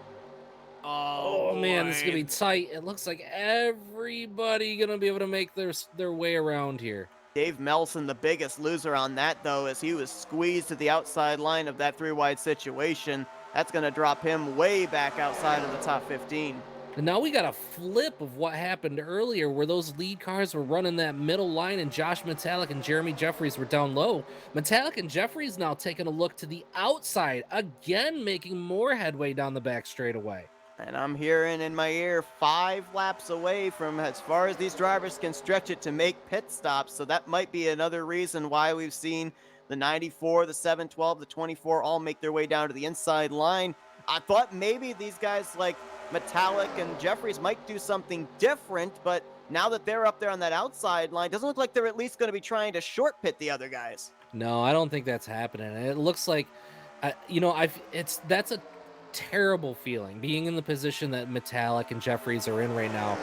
Oh man, this is gonna be tight. It looks like everybody gonna be able to make their way around here.
Dave Melson, the biggest loser on that, though, as he was squeezed to the outside line of that 3-wide situation. That's going to drop him way back outside of the top 15.
And now we got a flip of what happened earlier where those lead cars were running that middle line and Josh Metallic and Jeremy Jeffries were down low. Metallic and Jeffries now taking a look to the outside, again making more headway down the back straightaway.
And I'm hearing in my ear 5 laps away from as far as these drivers can stretch it to make pit stops. So that might be another reason why we've seen the 94, the 712, the 24 all make their way down to the inside line. I thought maybe these guys like Metallic and Jeffries might do something different, but now that they're up there on that outside line, doesn't look like they're at least going to be trying to short pit the other guys.
No, I don't think that's happening. It looks like, that's a terrible feeling being in the position that Metallic and Jeffries are in right now.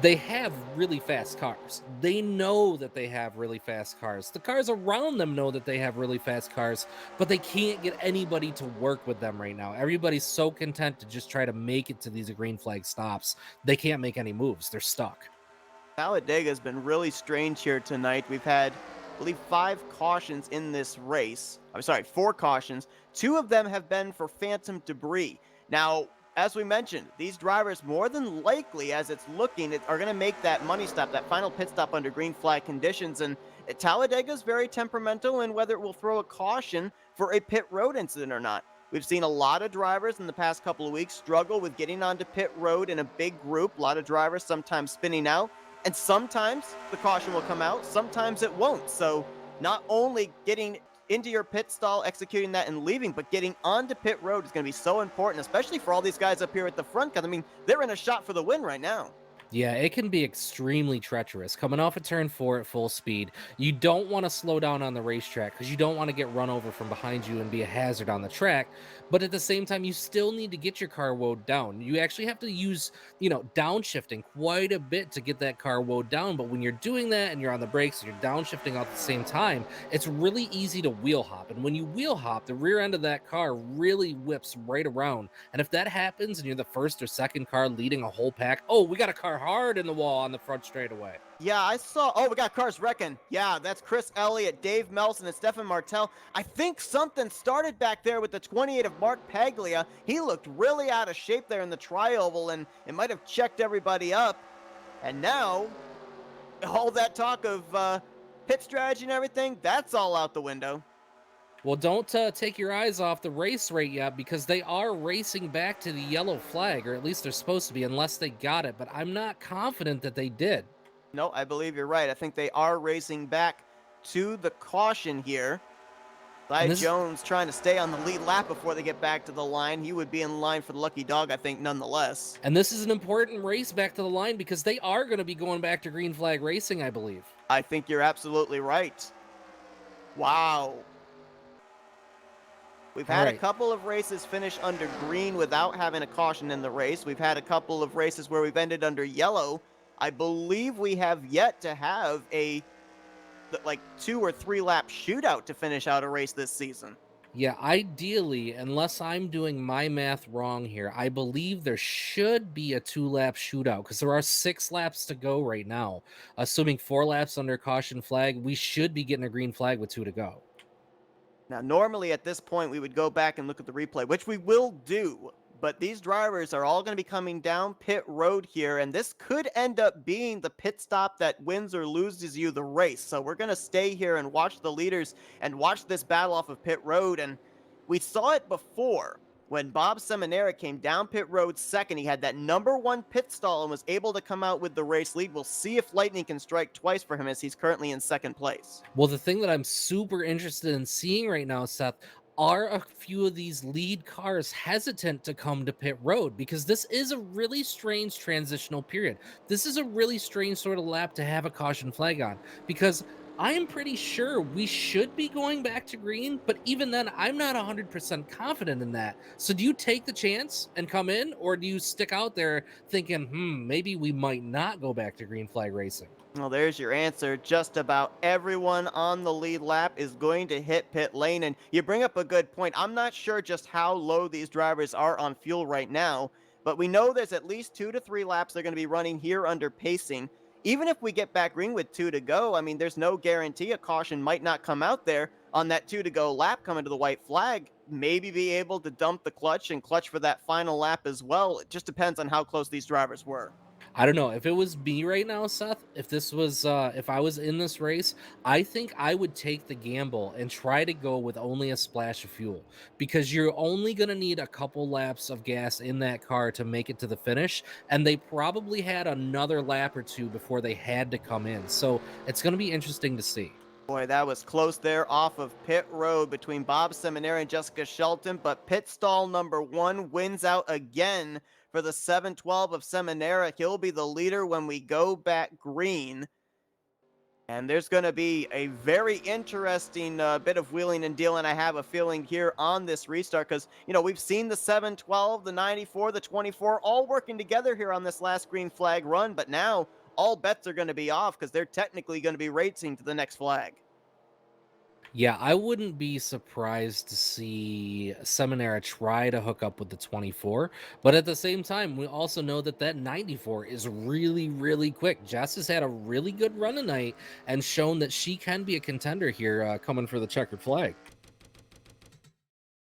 They have really fast cars. They know that they have really fast cars. The cars around them know that they have really fast cars, but they can't get anybody to work with them right now. Everybody's so content to just try to make it to these green flag stops. They can't make any moves. They're stuck.
Talladega has been really strange here tonight. We've had, I believe, 5 cautions in this race. I'm sorry, 4 cautions. 2 of them have been for phantom debris. Now, as we mentioned, these drivers more than likely, as it's looking, are going to make that money stop, that final pit stop under green flag conditions. And Talladega is very temperamental in whether it will throw a caution for a pit road incident or not. We've seen a lot of drivers in the past couple of weeks struggle with getting onto pit road in a big group. A lot of drivers sometimes spinning out, and sometimes the caution will come out, sometimes it won't. So not only getting into your pit stall, executing that and leaving, but getting onto pit road is going to be so important, especially for all these guys up here at the front, because, I mean, they're in a shot for the win right now.
Yeah, it can be extremely treacherous. Coming off a turn 4 at full speed, you don't want to slow down on the racetrack because you don't want to get run over from behind you and be a hazard on the track. But at the same time, you still need to get your car woed down. You actually have to use, downshifting quite a bit to get that car woed down. But when you're doing that and you're on the brakes and you're downshifting at the same time, it's really easy to wheel hop. And when you wheel hop, the rear end of that car really whips right around. And if that happens and you're the first or second car leading a whole pack, oh, we got a car hard in the wall on the front straightaway.
Yeah, I saw. Oh, we got cars wrecking. Yeah, that's Chris Elliott, Dave Melson, and Stefan Martel. I think something started back there with the 28 of Mark Paglia. He looked really out of shape there in the tri-oval, and it might have checked everybody up. And now, all that talk of pit strategy and everything, that's all out the window.
Well, don't take your eyes off the race rate yet, because they are racing back to the yellow flag, or at least they're supposed to be, unless they got it. But I'm not confident that they did.
No, I believe you're right. I think they are racing back to the caution here. Cy Jones trying to stay on the lead lap before they get back to the line. He would be in line for the lucky dog, I think, nonetheless.
And this is an important race back to the line because they are going to be going back to green flag racing, I believe.
I think you're absolutely right. Wow. We've had a couple of races finish under green without having a caution in the race. We've had a couple of races where we've ended under yellow. I believe we have yet to have a 2 or 3 lap shootout to finish out a race this season.
Yeah, ideally, unless I'm doing my math wrong here, I believe there should be a 2-lap shootout because there are 6 laps to go right now. Assuming 4 laps under caution flag, we should be getting a green flag with 2 to go.
Now, normally at this point, we would go back and look at the replay, which we will do. But these drivers are all going to be coming down pit road here, and this could end up being the pit stop that wins or loses you the race. So we're going to stay here and watch the leaders and watch this battle off of pit road. And we saw it before when Bob Seminara came down pit road second. He had that #1 pit stall and was able to come out with the race lead. We'll see if lightning can strike twice for him, as he's currently in second place.
Well, the thing that I'm super interested in seeing right now, Seth, are a few of these lead cars hesitant to come to pit road, because this is a really strange transitional period. This is a really strange sort of lap to have a caution flag on, because I am pretty sure we should be going back to green, but even then, I'm not 100% confident in that. So do you take the chance and come in, or do you stick out there thinking, maybe we might not go back to green flag racing?
Well, there's your answer. Just about everyone on the lead lap is going to hit pit lane, and you bring up a good point. I'm not sure just how low these drivers are on fuel right now, but we know there's at least 2 to 3 laps they're going to be running here under pacing. Even if we get back green with 2 to go, I mean, there's no guarantee a caution might not come out there on that 2 to go lap coming to the white flag. Maybe be able to dump the clutch and clutch for that final lap as well. It just depends on how close these drivers were.
I don't know. If it was me right now, Seth, if I was in this race, I think I would take the gamble and try to go with only a splash of fuel, because you're only going to need a couple laps of gas in that car to make it to the finish. And they probably had another lap or 2 before they had to come in. So it's going to be interesting to see.
Boy, that was close there off of pit road between Bob Seminara and Jessica Shelton, but pit stall #1 wins out again for the 712 of Seminara. He'll be the leader when we go back green. And there's going to be a very interesting bit of wheeling and dealing, I have a feeling, here on this restart, because, we've seen the 712, the 94, the 24 all working together here on this last green flag run, but now all bets are going to be off because they're technically going to be racing to the next flag.
Yeah, I wouldn't be surprised to see Seminara try to hook up with the 24, but at the same time, we also know that 94 is really, really quick. Jess has had a really good run tonight and shown that she can be a contender here coming for the checkered flag.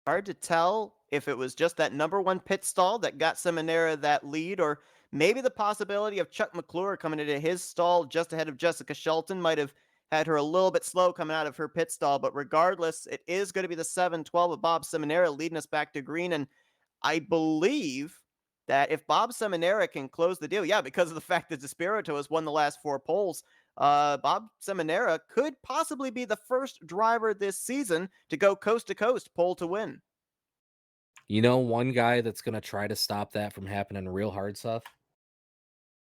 Hard to tell if it was just that #1 pit stall that got Seminara that lead, or maybe the possibility of Chuck McClure coming into his stall just ahead of Jessica Shelton might have had her a little bit slow coming out of her pit stall. But regardless, it is going to be the 712 of Bob Seminara leading us back to green. And I believe that if Bob Seminara can close the deal, because of the fact that Despirito has won the last 4 poles, Bob Seminara could possibly be the first driver this season to go coast to coast, pole to win.
You know, one guy that's going to try to stop that from happening real hard, Seth?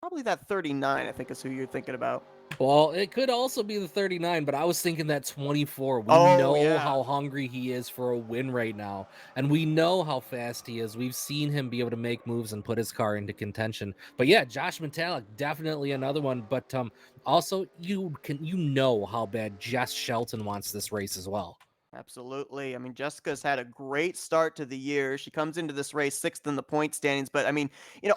Probably that 39, I think, is who you're thinking about.
Well, it could also be the 39, but I was thinking that 24. We
Oh,
know
yeah.
how hungry he is for a win right now, and we know how fast he is. We've seen him be able to make moves and put his car into contention. But yeah, Josh Metallic, definitely another one. But also you know how bad Jess Shelton wants this race as well.
Absolutely. I mean, Jessica's had a great start to the year. She comes into this race sixth in the point standings, but I mean,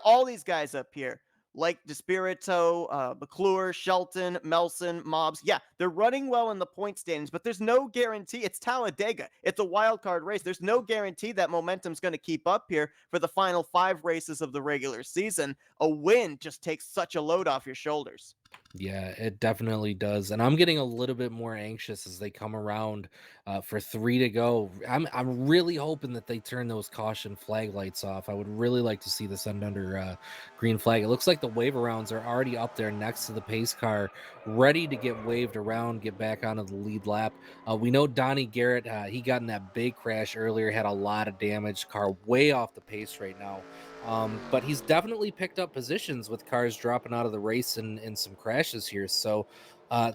all these guys up here, like DeSpirito, McClure, Shelton, Melson, Mobbs, yeah, they're running well in the point standings, but there's no guarantee. It's Talladega. It's a wild card race. There's no guarantee that momentum's going to keep up here for the final 5 races of the regular season. A win just takes such a load off your shoulders.
Yeah, it definitely does, and I'm getting a little bit more anxious as they come around for 3 to go. I'm really hoping that they turn those caution flag lights off. I would really like to see this end under green flag. It looks like the wave arounds are already up there next to the pace car, ready to get waved around, get back onto the lead lap. We know Donnie Garrett, he got in that big crash earlier, had a lot of damage, car way off the pace right now. But he's definitely picked up positions with cars dropping out of the race and some crashes here. So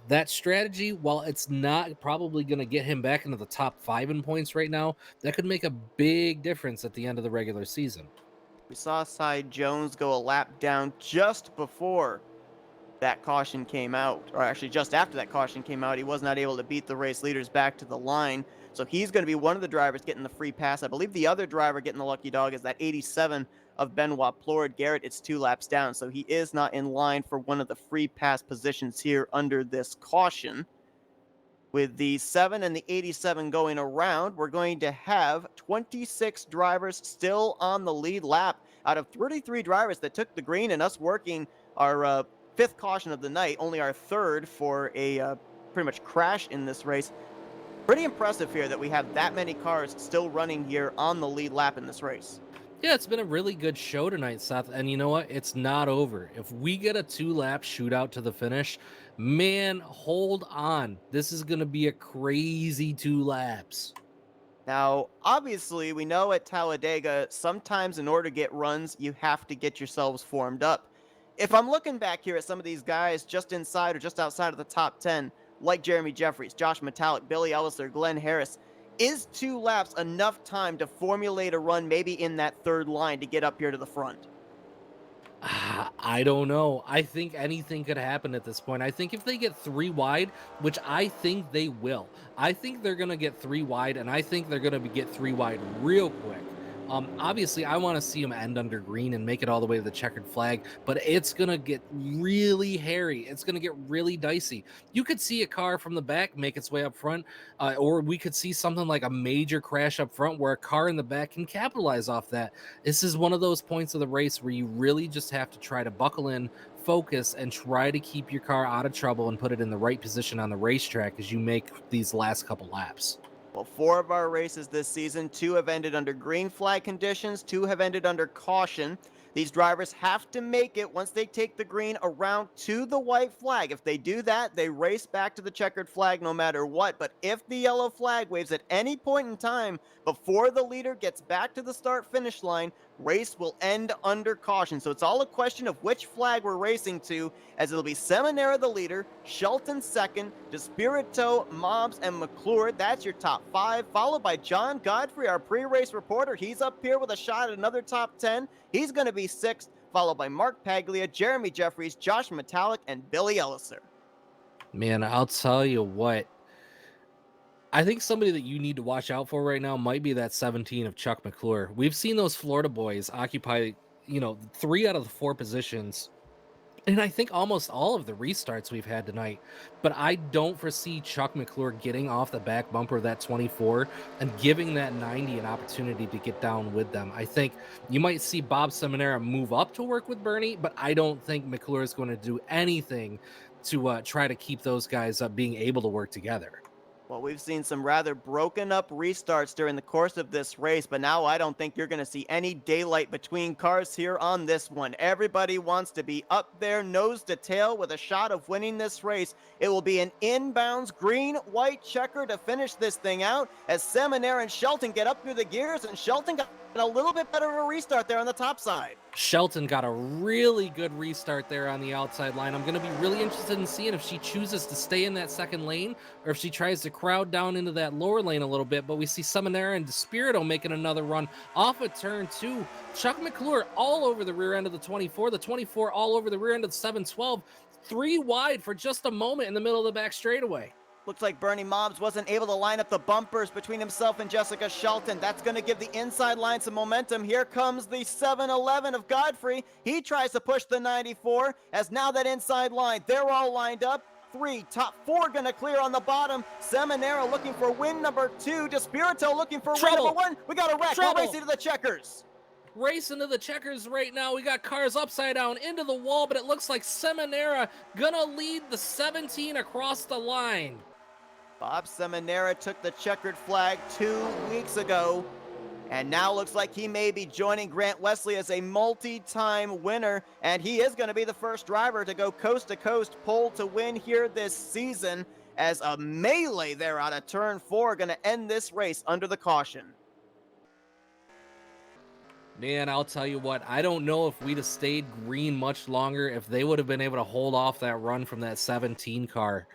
that strategy, while it's not probably going to get him back into the top 5 in points right now, that could make a big difference at the end of the regular season.
We saw Cy Jones go a lap down just before that caution came out, or actually just after that caution came out. He was not able to beat the race leaders back to the line, so he's going to be one of the drivers getting the free pass. I believe the other driver getting the lucky dog is that 87 of Benoit Plord. Garrett, it's 2 laps down, so he is not in line for one of the free pass positions here under this caution. With the 7 and the 87 going around, we're going to have 26 drivers still on the lead lap out of 33 drivers that took the green, and us working our 5th caution of the night, only our 3rd for a pretty much crash in this race. Pretty impressive here that we have that many cars still running here on the lead lap in this race.
Yeah, it's been a really good show tonight, Seth. And you know what? It's not over. If we get a 2-lap shootout to the finish, man, hold on. This is going to be a crazy 2 laps.
Now, obviously, we know at Talladega, sometimes in order to get runs, you have to get yourselves formed up. If I'm looking back here at some of these guys just inside or just outside of the top 10, like Jeremy Jeffries, Josh Metallic, Billy Elliser, Glenn Harris, is 2 laps enough time to formulate a run maybe in that 3rd line to get up here to the front?
I don't know. I think anything could happen at this point. I think if they get 3 wide, which I think they will, I think they're going to get 3 wide, and I think they're going to get 3 wide real quick. Obviously, I want to see them end under green and make it all the way to the checkered flag, but it's going to get really hairy. It's going to get really dicey. You could see a car from the back make its way up front, or we could see something like a major crash up front where a car in the back can capitalize off that. This is one of those points of the race where you really just have to try to buckle in, focus, and try to keep your car out of trouble and put it in the right position on the racetrack as you make these last couple laps.
Well, 4 of our races this season, 2 have ended under green flag conditions, 2 have ended under caution. These drivers have to make it once they take the green around to the white flag. If they do that, they race back to the checkered flag no matter what. But if the yellow flag waves at any point in time before the leader gets back to the start-finish line, race will end under caution. So it's all a question of which flag we're racing to, as it'll be Seminara the leader, Shelton second, DeSpirito, Mobbs, and McClure. That's your top 5, followed by John Godfrey, our pre-race reporter. He's up here with a shot at another top 10. He's going to be 6th, followed by Mark Paglia, Jeremy Jeffries, Josh Metallic, and Billy Elliser.
Man, I'll tell you what. I think somebody that you need to watch out for right now might be that 17 of Chuck McClure. We've seen those Florida boys occupy, 3 out of the 4 positions. And I think almost all of the restarts we've had tonight. But I don't foresee Chuck McClure getting off the back bumper of that 24 and giving that 90 an opportunity to get down with them. I think you might see Bob Seminara move up to work with Bernie, but I don't think McClure is going to do anything to try to keep those guys being able to work together.
Well, we've seen some rather broken up restarts during the course of this race, but now I don't think you're going to see any daylight between cars here on this one. Everybody wants to be up there, nose to tail, with a shot of winning this race. It will be an inbounds green-white checker to finish this thing out as Seminaire and Shelton get up through the gears, and Shelton got a little bit better of a restart there on the top side.
Shelton got a really good restart there on the outside line. I'm going to be really interested in seeing if she chooses to stay in that second lane or if she tries to crowd down into that lower lane a little bit. But we see Seminara and Despirito making another run off of turn 2. Chuck McClure all over the rear end of the 24. The 24 all over the rear end of the 712. 3 wide for just a moment in the middle of the back straightaway.
Looks like Bernie Mobbs wasn't able to line up the bumpers between himself and Jessica Shelton. That's going to give the inside line some momentum. Here comes the 7-11 of Godfrey. He tries to push the 94 as now that inside line, they're all lined up. 3, top 4 going to clear on the bottom. Seminara looking for win number 2. Despirito looking for win number 1. We got a wreck. We're racing to the checkers.
Racing to the checkers right now. We got cars upside down into the wall, but it looks like Seminara gonna lead the 17 across the line.
Bob Seminara took the checkered flag 2 weeks ago, and now looks like he may be joining Grant Wesley as a multi-time winner, and he is going to be the first driver to go coast-to-coast pole to win here this season, as a melee there out of turn 4 going to end this race under the caution.
Man, I'll tell you what, I don't know if we'd have stayed green much longer if they would have been able to hold off that run from that 17 car.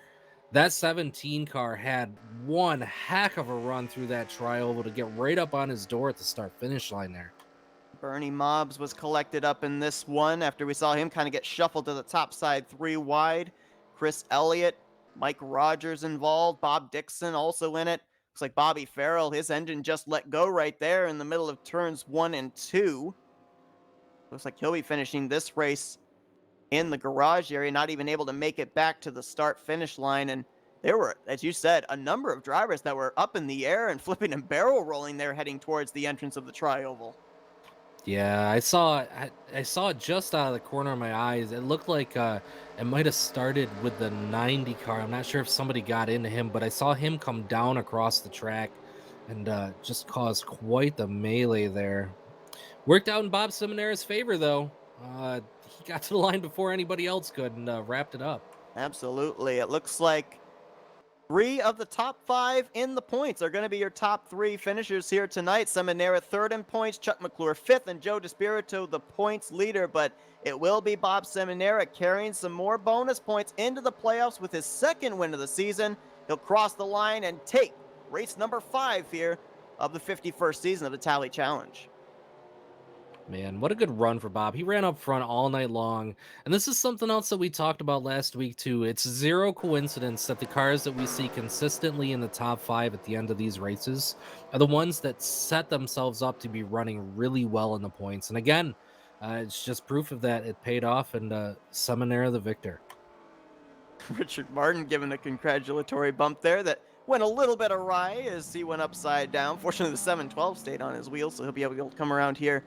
That 17 car had one heck of a run through that tri-oval to get right up on his door at the start-finish line there.
Bernie Mobbs was collected up in this one after we saw him kind of get shuffled to the top side 3 wide. Chris Elliott, Mike Rogers involved, Bob Dixon also in it. Looks like Bobby Farrell, his engine just let go right there in the middle of turns 1 and 2. Looks like he'll be finishing this race in the garage area, not even able to make it back to the start-finish line. And there were, as you said, a number of drivers that were up in the air and flipping and barrel rolling there heading towards the entrance of the tri-oval.
Yeah, I saw it just out of the corner of my eyes. It looked like it might have started with the 90 car. I'm not sure if somebody got into him, but I saw him come down across the track and just caused quite the melee there. Worked out in Bob Seminara's favor, though. He got to the line before anybody else could and wrapped it up.
Absolutely. It looks like 3 of the top 5 in the points are going to be your top 3 finishers here tonight. Seminara 3rd in points, Chuck McClure 5th, and Joe Despirito the points leader. But it will be Bob Seminara carrying some more bonus points into the playoffs with his 2nd win of the season. He'll cross the line and take race number 5 here of the 51st season of the Tally Challenge.
Man, what a good run for Bob. He ran up front all night long. And this is something else that we talked about last week, too. It's zero coincidence that the cars that we see consistently in the top 5 at the end of these races are the ones that set themselves up to be running really well in the points. And again, it's just proof of that. It paid off, and Seminara the victor.
Richard Martin giving a congratulatory bump there that went a little bit awry as he went upside down. Fortunately, the 712 stayed on his wheels, so he'll be able to come around here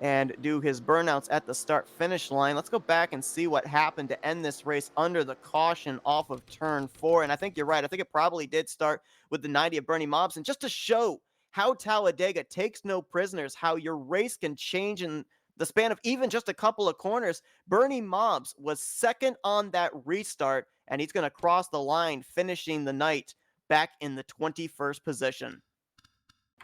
and do his burnouts at the start-finish line. Let's go back and see what happened to end this race under the caution off of turn 4. And I think you're right. I think it probably did start with the 90 of Bernie Mobbs. And just to show how Talladega takes no prisoners, how your race can change in the span of even just a couple of corners, Bernie Mobbs was 2nd on that restart, and he's going to cross the line, finishing the night back in the 21st position.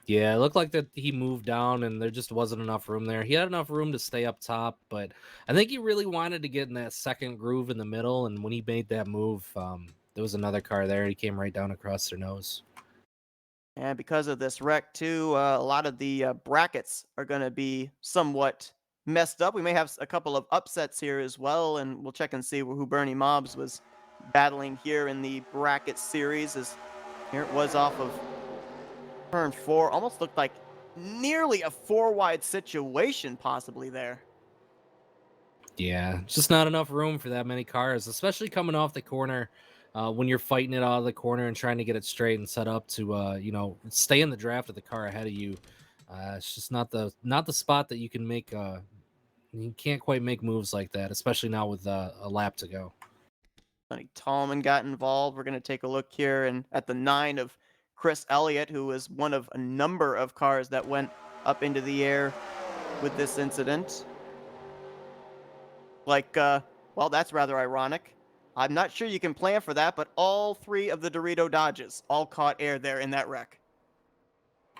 Yeah, it looked like that he moved down and there just wasn't enough room there. He had enough room to stay up top, but I think he really wanted to get in that second groove in the middle. And when he made that move, there was another car there. He came right down across their nose.
And because of this wreck, too, a lot of the brackets are going to be somewhat messed up. We may have a couple of upsets here as well, and we'll check and see who Bernie Mobbs was battling here in the bracket series. As here it was off of turn 4. Almost looked like nearly a 4-wide situation possibly there.
Yeah, just not enough room for that many cars, especially coming off the corner when you're fighting it out of the corner and trying to get it straight and set up to, stay in the draft of the car ahead of you. It's just not the spot that you can make. You can't quite make moves like that, especially now with a lap to go.
Sonny Tallman got involved. We're going to take a look here and at the 9 of Chris Elliott, who was one of a number of cars that went up into the air with this incident. Like, well, that's rather ironic. I'm not sure you can plan for that, but all 3 of the Dorito Dodges all caught air there in that wreck.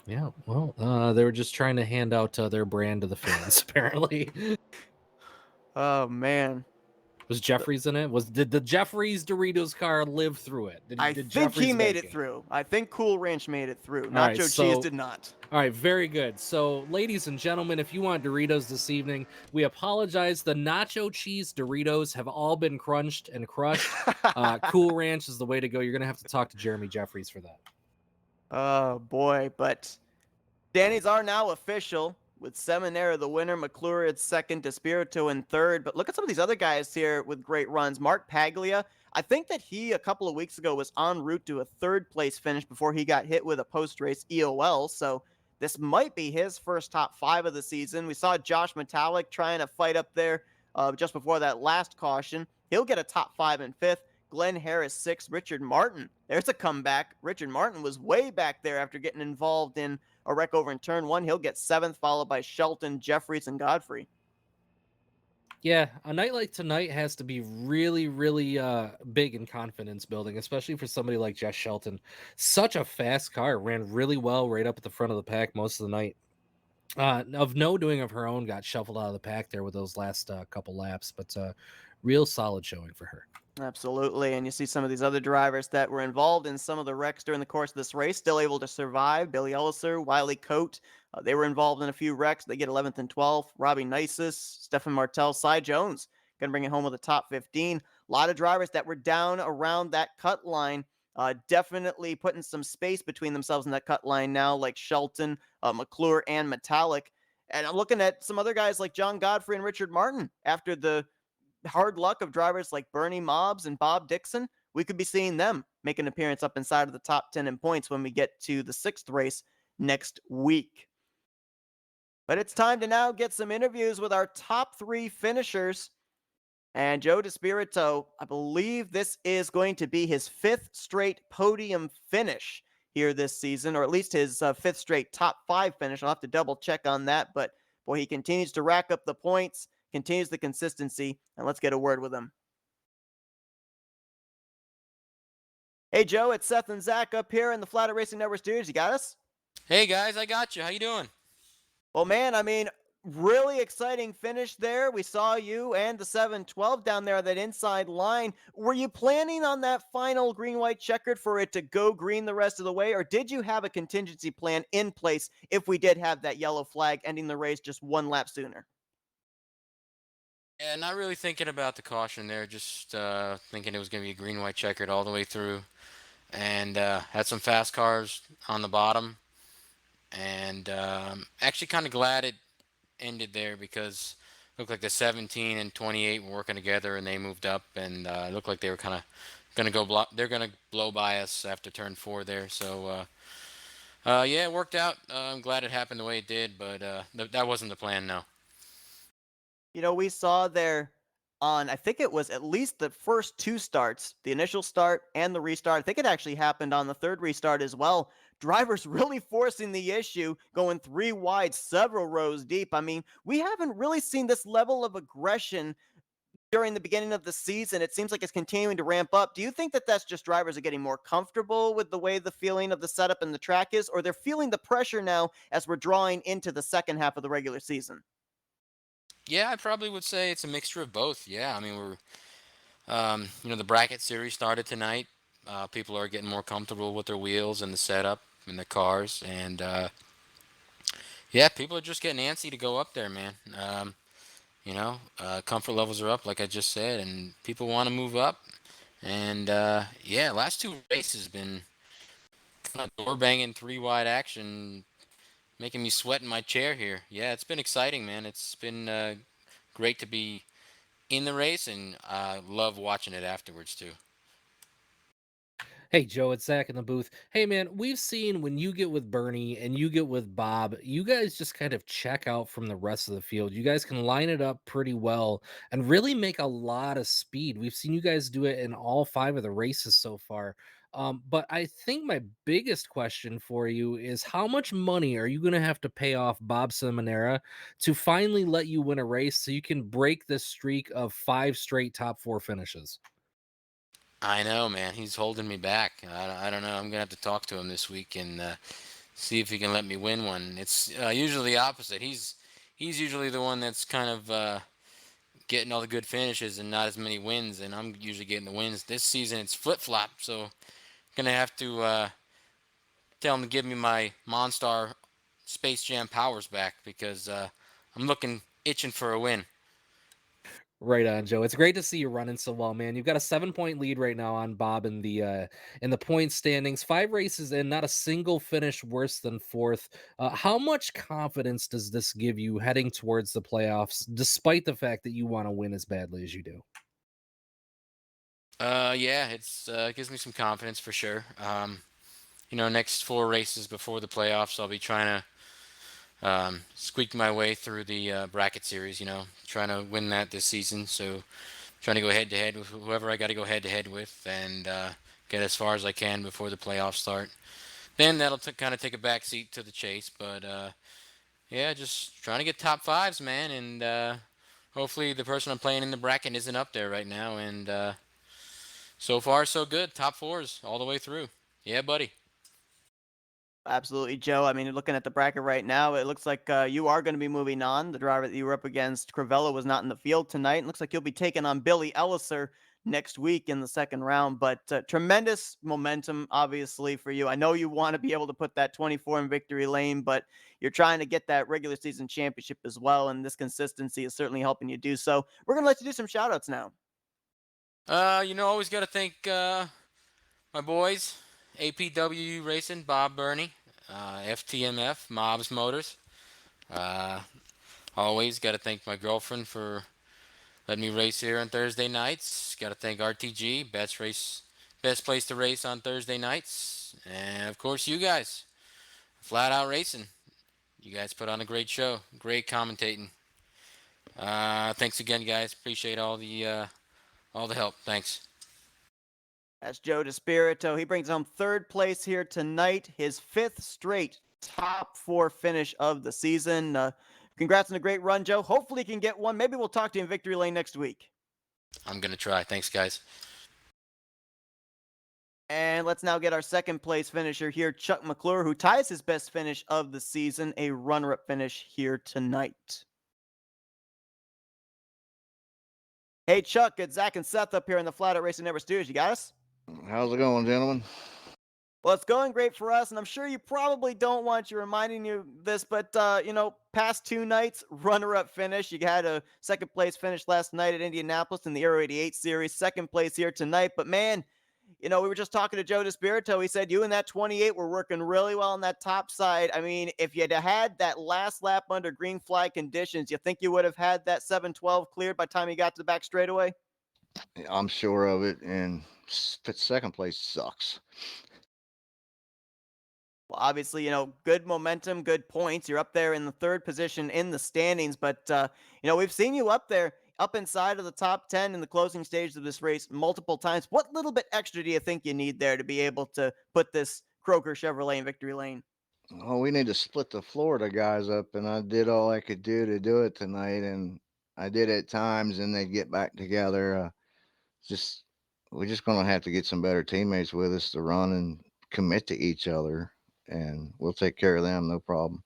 Yeah, well, they were just trying to hand out their brand to the fans, apparently.
Oh, man.
Was Jeffries in it? Did the Jeffries Doritos car live through it?
I
Did
think he
Jeffries
made
make
it through. I think Cool Ranch made it through.
All right,
Nacho Cheese did not.
All right, very good. So, ladies and gentlemen, if you want Doritos this evening, we apologize. The nacho cheese Doritos have all been crunched and crushed. Cool Ranch is the way to go. You're going to have to talk to Jeremy Jeffries for that.
Oh, boy. But Danny's are now official, with Seminara the winner, McClure at second, Despirito in third. But look at some of these other guys here with great runs. Mark Paglia, I think that he a couple of weeks ago was en route to a third place finish before he got hit with a post-race EOL. So this might be his first top 5 of the season. We saw Josh Metallic trying to fight up there just before that last caution. He'll get a top 5 in fifth. Glenn Harris 6th. Richard Martin, there's a comeback. Richard Martin was way back there after getting involved in a wreck over in turn 1. He'll get 7th, followed by Shelton, Jeffries, and Godfrey.
Yeah, a night like tonight has to be really, really big in confidence building, especially for somebody like Jess Shelton. Such a fast car, ran really well right up at the front of the pack most of the night. Of no doing of her own, got shuffled out of the pack there with those last couple laps, but real solid showing for her.
Absolutely. And you see some of these other drivers that were involved in some of the wrecks during the course of this race still able to survive. Billy Elliser, Wiley Coate, they were involved in a few wrecks. They get 11th and 12th. Robbie Nisus, Stefan Martel, Cy Jones going to bring it home with a top 15. A lot of drivers that were down around that cut line, definitely putting some space between themselves in that cut line now, like Shelton, McClure, and Metallic. And I'm looking at some other guys like John Godfrey and Richard Martin after the hard luck of drivers like Bernie Mobbs and Bob Dixon. We could be seeing them make an appearance up inside of the top 10 in points when we get to the 6th race next week. But it's time to now get some interviews with our top 3 finishers. And Joe Despirito, I believe this is going to be his 5th straight podium finish here this season, or at least his 5th straight top 5 finish. I'll have to double check on that, but boy, he continues to rack up the points, continues the consistency, and let's get a word with him. Hey, Joe, it's Seth and Zach up here in the Flatout Racing Network studios. You got us?
Hey guys, I got you. How you doing?
Well, man, I mean, really exciting finish there. We saw you and the 712 down there on that inside line. Were you planning on that final green-white checkered for it to go green the rest of the way, or did you have a contingency plan in place if we did have that yellow flag ending the race just one lap sooner?
Yeah, not really thinking about the caution there. Just thinking it was going to be a green-white checkered all the way through, and had some fast cars on the bottom, and actually kind of glad it ended there because it looked like the 17 and 28 were working together, and they moved up, and it looked like they were kind of going to they're going to blow by us after turn 4 there. So yeah, it worked out. I'm glad it happened the way it did, but that wasn't the plan, no.
You know, we saw there on, I think it was at least the first 2 starts, the initial start and the restart. I think it actually happened on the 3rd restart as well. Drivers really forcing the issue, going 3 wide, several rows deep. I mean, we haven't really seen this level of aggression during the beginning of the season. It seems like it's continuing to ramp up. Do you think that that's just drivers are getting more comfortable with the way the feeling of the setup and the track is, or they're feeling the pressure now as we're drawing into the second half of the regular season?
Yeah, I probably would say it's a mixture of both. Yeah, I mean the bracket series started tonight. People are getting more comfortable with their wheels and the setup and the cars, and yeah, people are just getting antsy to go up there, man. Comfort levels are up, like I just said, and people want to move up. And yeah, last 2 races been kind of door banging 3 wide action, making me sweat in my chair here. Yeah, it's been exciting, man. It's been great to be in the race, and love watching it afterwards too.
Hey Joe, it's Zach in the booth. Hey man, we've seen when you get with Bernie and you get with Bob, you guys just kind of check out from the rest of the field. You guys can line it up pretty well and really make a lot of speed. We've seen you guys do it in all five of the races so far. But I think my biggest question for you is how much money are you going to have to pay off Bob Seminara to finally let you win a race so you can break this streak of five straight top four finishes?
I know, man. He's holding me back. I don't know. I'm gonna have to talk to him this week and see if he can let me win one. It's usually the opposite. He's usually the one that's kind of getting all the good finishes and not as many wins, and I'm usually getting the wins. This season it's flip flop, so gonna have to tell him to give me my Monstar Space Jam powers back because I'm looking itching for a win.
Right on, Joe. It's great to see you running so well, man. You've got a 7 point lead right now on Bob in the point standings. Five races in, not a single finish worse than fourth. How much confidence does this give you heading towards the playoffs, despite the fact that you want to win as badly as you do?
Yeah, it gives me some confidence for sure. Next four races before the playoffs, I'll be trying to squeak my way through the bracket series. Trying to win that this season. So trying to go head to head with whoever I got to go head to head with, and get as far as I can before the playoffs start. Then that'll kind of take a back seat to the chase. But yeah, just trying to get top fives, man, and hopefully the person I'm playing in the bracket isn't up there right now. And so far, so good. Top fours all the way through. Yeah, buddy.
Absolutely, Joe. I mean, looking at the bracket right now, it looks like you are going to be moving on. The driver that you were up against, Crivello, was not in the field tonight. It looks like you'll be taking on Billy Elliser next week in the second round. But tremendous momentum, obviously, for you. I know you want to be able to put that 24 in victory lane, but you're trying to get that regular season championship as well. And this consistency is certainly helping you do so. We're going to let you do some shout outs now.
Always got to thank my boys, APW Racing, Bob Burney, FTMF, Mobs Motors. Uh, Always got to thank my girlfriend for letting me race here on Thursday nights. Got to thank RTG, best place to race on Thursday nights, and of course you guys, Flatout Racing. You guys put on a great show, great commentating. Thanks again, guys. Appreciate all the help. Thanks.
That's Joe DeSpirito. He brings home third place here tonight, his fifth straight top four finish of the season. Congrats on a great run, Joe. Hopefully, you can get one. Maybe we'll talk to you in Victory Lane next week.
I'm gonna try. Thanks, guys.
And let's now get our second place finisher here, Chuck McClure, who ties his best finish of the season, a runner up finish here tonight. Hey, Chuck, it's Zach and Seth up here in the Flatout Racing Network studios. You got us?
How's it going, gentlemen?
Well, it's going great for us, and I'm sure you probably don't want you reminding you this, but past two nights, runner-up finish. You had a second place finish last night at Indianapolis in the Aero 88 series, second place here tonight. But man, we were just talking to Joe DeSpirito. He said you and that 28 were working really well on that top side. I mean, if you'd had that last lap under green flag conditions, you think you would have had that 712 cleared by the time you got to the back straightaway?
I'm sure of it, and second place sucks.
Well, obviously, good momentum, good points. You're up there in the third position in the standings, but we've seen you up there, up inside of the top 10 in the closing stage of this race multiple times. What little bit extra do you think you need there to be able to put this Croker Chevrolet in victory lane?
Oh, we need to split the Florida guys up, and I did all I could do to do it tonight, and I did at times, and they get back together. Just we're just gonna have to get some better teammates with us to run and commit to each other, and we'll take care of them, no problem.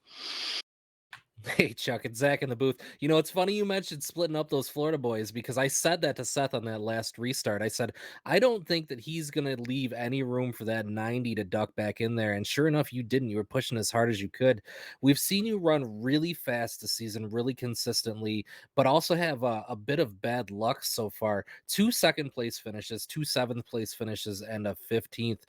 Hey Chuck, it's Zach in the booth. It's funny you mentioned splitting up those Florida boys because I said that to Seth on that last restart. I said, I don't think that he's going to leave any room for that 90 to duck back in there. And sure enough, you didn't. You were pushing as hard as you could. We've seen you run really fast this season, really consistently, but also have a bit of bad luck so far. 2 second place finishes, 2 seventh place finishes, and a 15th.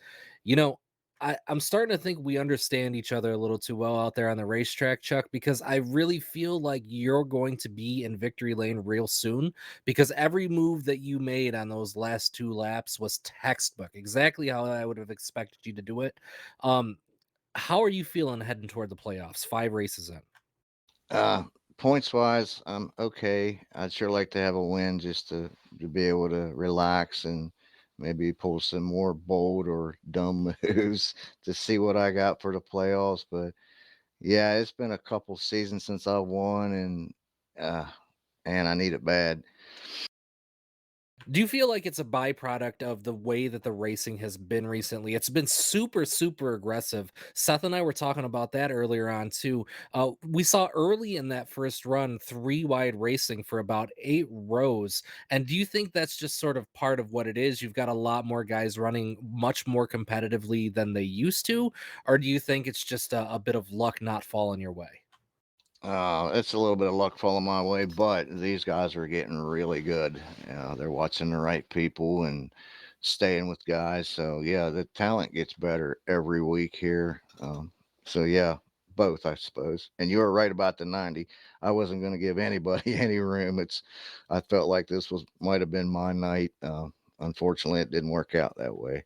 You know, I'm starting to think we understand each other a little too well out there on the racetrack, Chuck, because I really feel like you're going to be in victory lane real soon because every move that you made on those last 2 laps was textbook, exactly how I would have expected you to do it. Um, how are you feeling heading toward the playoffs? 5 races in.
Uh, Points wise, I'm okay. I'd sure like to have a win just to be able to relax and maybe pull some more bold or dumb moves to see what I got for the playoffs. But yeah, it's been a couple seasons since I won, uh, and I need it bad.
Do you feel like it's a byproduct of the way that the racing has been recently? It's been super, super aggressive. Seth and I were talking about that earlier on too. We saw early in that first run 3 wide racing for about 8 rows. And do you think that's just sort of part of what it is? You've got a lot more guys running much more competitively than they used to, or do you think it's just a bit of luck not falling your way?
It's a little bit of luck falling my way, but these guys are getting really good. They're watching the right people and staying with guys. So yeah, the talent gets better every week here. So yeah, both I suppose. And you were right about the 90. I wasn't going to give anybody any room. I felt like this was might have been my night. Unfortunately, it didn't work out that way.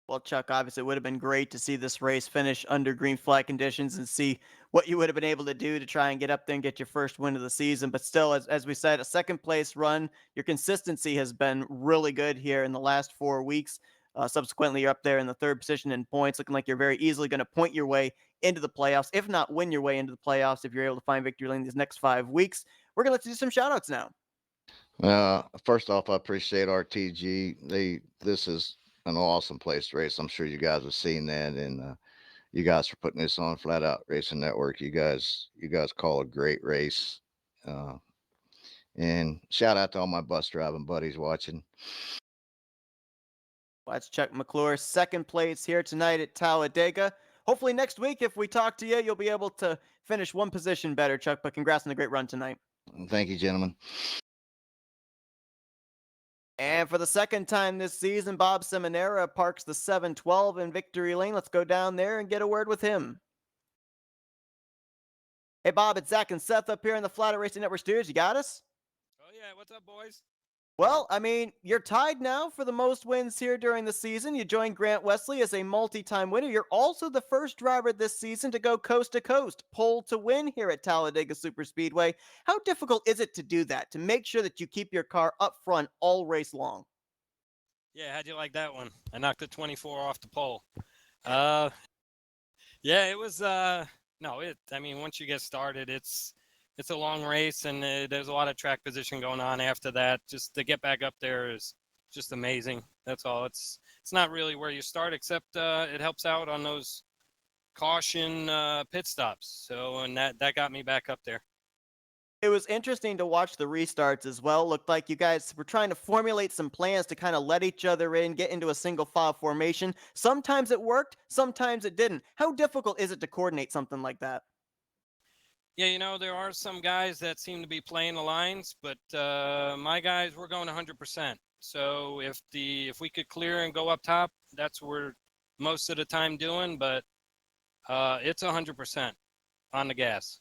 Well, Chuck, obviously, it would have been great to see this race finish under green flag conditions and see what you would have been able to do to try and get up there and get your first win of the season. But still, as we said, a second place run. Your consistency has been really good here in the last 4 weeks. Subsequently, you're up there in the third position in points, looking like you're very easily going to point your way into the playoffs, if not win your way into the playoffs, if you're able to find victory lane these next 5 weeks. We're going to let you do some shout outs now.
First off, I appreciate RTG. This is an awesome place to race. I'm sure you guys have seen that, and you guys for putting this on Flatout Racing Network. You guys call a great race. Uh, and shout out to all my bus driving buddies watching.
Well, that's Chuck McClure, second place here tonight at Talladega. Hopefully next week, if we talk to you, you'll be able to finish one position better, Chuck. But congrats on the great run tonight.
Thank you, gentlemen.
And for the second time this season, Bob Seminara parks the 712 in victory lane. Let's go down there and get a word with him. Hey, Bob, it's Zach and Seth up here in the Flatout Racing Network studios. You got us?
Oh yeah, what's up, boys?
Well, I mean, you're tied now for the most wins here during the season. You joined Grant Wesley as a multi-time winner. You're also the first driver this season to go coast to coast, pole to win here at Talladega Superspeedway. How difficult is it to do that, to make sure that you keep your car up front all race long?
Yeah, how'd you like that one? I knocked the 24 off the pole. Uh, yeah, it was. No, it. I mean, once you get started, it's a long race, and there's a lot of track position going on after that. Just to get back up there is just amazing. That's all. It's not really where you start, except it helps out on those caution pit stops. So, and that got me back up there.
It was interesting to watch the restarts as well. Looked like you guys were trying to formulate some plans to kind of let each other in, get into a single file formation. Sometimes it worked, sometimes it didn't. How difficult is it to coordinate something like that?
Yeah, there are some guys that seem to be playing the lines, but my guys, we're going 100%. So if we could clear and go up top, that's what we're most of the time doing. But it's 100% on the gas.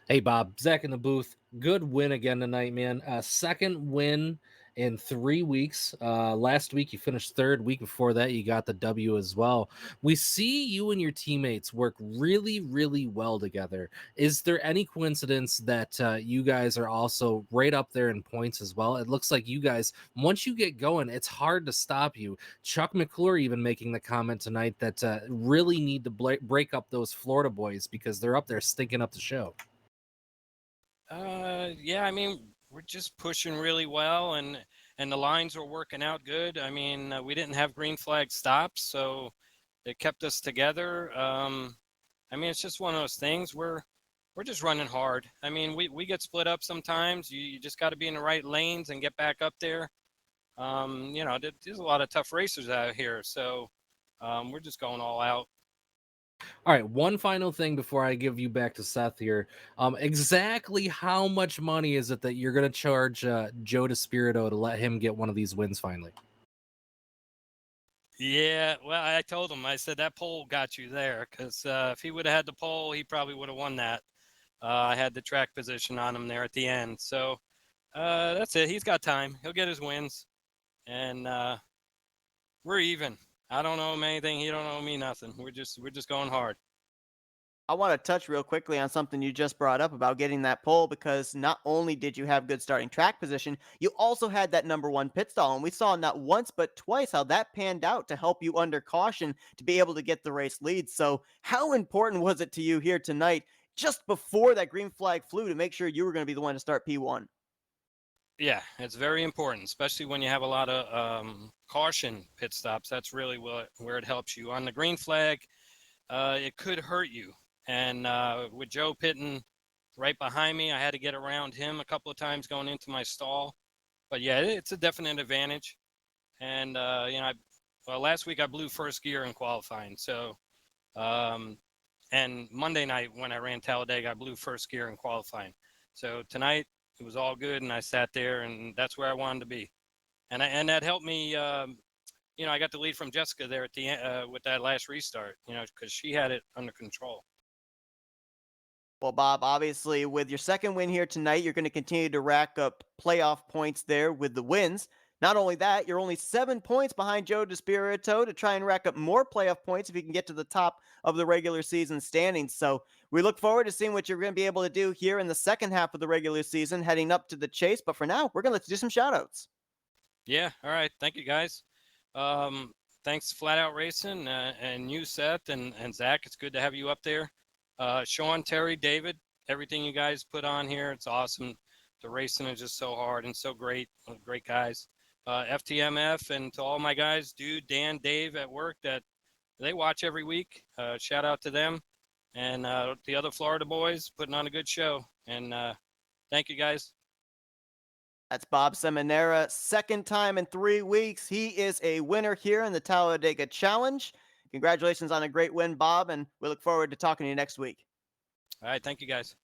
Hey, Bob, Zach in the booth. Good win again tonight, man. Second win in 3 weeks. Last week you finished third. Week before that you got the W as well. We see you and your teammates work really, really well together. Is there any coincidence that you guys are also right up there in points as well? It looks like you guys, once you get going, it's hard to stop you. Chuck McClure even making the comment tonight that really need to break up those Florida boys because they're up there stinking up the show.
Yeah, I mean, we're just pushing really well, and the lines are working out good. I mean, we didn't have green flag stops, so it kept us together. I mean, it's just one of those things. We're just running hard. I mean, we get split up sometimes. You just got to be in the right lanes and get back up there. There's a lot of tough racers out here, so we're just going all out.
All right, one final thing before I give you back to Seth here. Exactly how much money is it that you're going to charge Joe DeSpirito to let him get one of these wins finally?
Yeah, well, I told him, I said that pole got you there because if he would have had the pole, he probably would have won that. I had the track position on him there at the end. So that's it. He's got time. He'll get his wins. And we're even. I don't owe him anything. He don't owe me nothing. We're just going hard.
I want to touch real quickly on something you just brought up about getting that pole because not only did you have good starting track position, you also had that number one pit stall. And we saw not once but twice how that panned out to help you under caution to be able to get the race lead. So, how important was it to you here tonight, just before that green flag flew, to make sure you were going to be the one to start P1?
Yeah, it's very important, especially when you have a lot of caution pit stops. That's really where it helps you. On the green flag, it could hurt you. And with Joe pitting right behind me, I had to get around him a couple of times going into my stall. But yeah, it's a definite advantage. And well, last week I blew first gear in qualifying. So, and Monday night when I ran Talladega, I blew first gear in qualifying. So tonight it was all good, and I sat there, and that's where I wanted to be. And that helped me. I got the lead from Jessica there at the end with that last restart. Because she had it under control.
Well, Bob, obviously, with your second win here tonight, you're going to continue to rack up playoff points there with the wins. Not only that, you're only 7 points behind Joe DeSpirito to try and rack up more playoff points if you can get to the top of the regular season standings. So we look forward to seeing what you're going to be able to do here in the second half of the regular season, heading up to the chase. But for now, we're going to let you do some shout outs.
Yeah. All right. Thank you, guys. Thanks, Flatout Racing, and you, Seth, and Zach. It's good to have you up there. Sean, Terry, David, everything you guys put on here, it's awesome. The racing is just so hard and so great. Great guys. FTMF, and to all my guys, Dude, Dan, Dave at work that they watch every week. Shout out to them. And the other Florida boys putting on a good show. And thank you, guys.
That's Bob Seminara, second time in 3 weeks. He is a winner here in the Talladega Challenge. Congratulations on a great win, Bob, and we look forward to talking to you next week.
All right. Thank you, guys.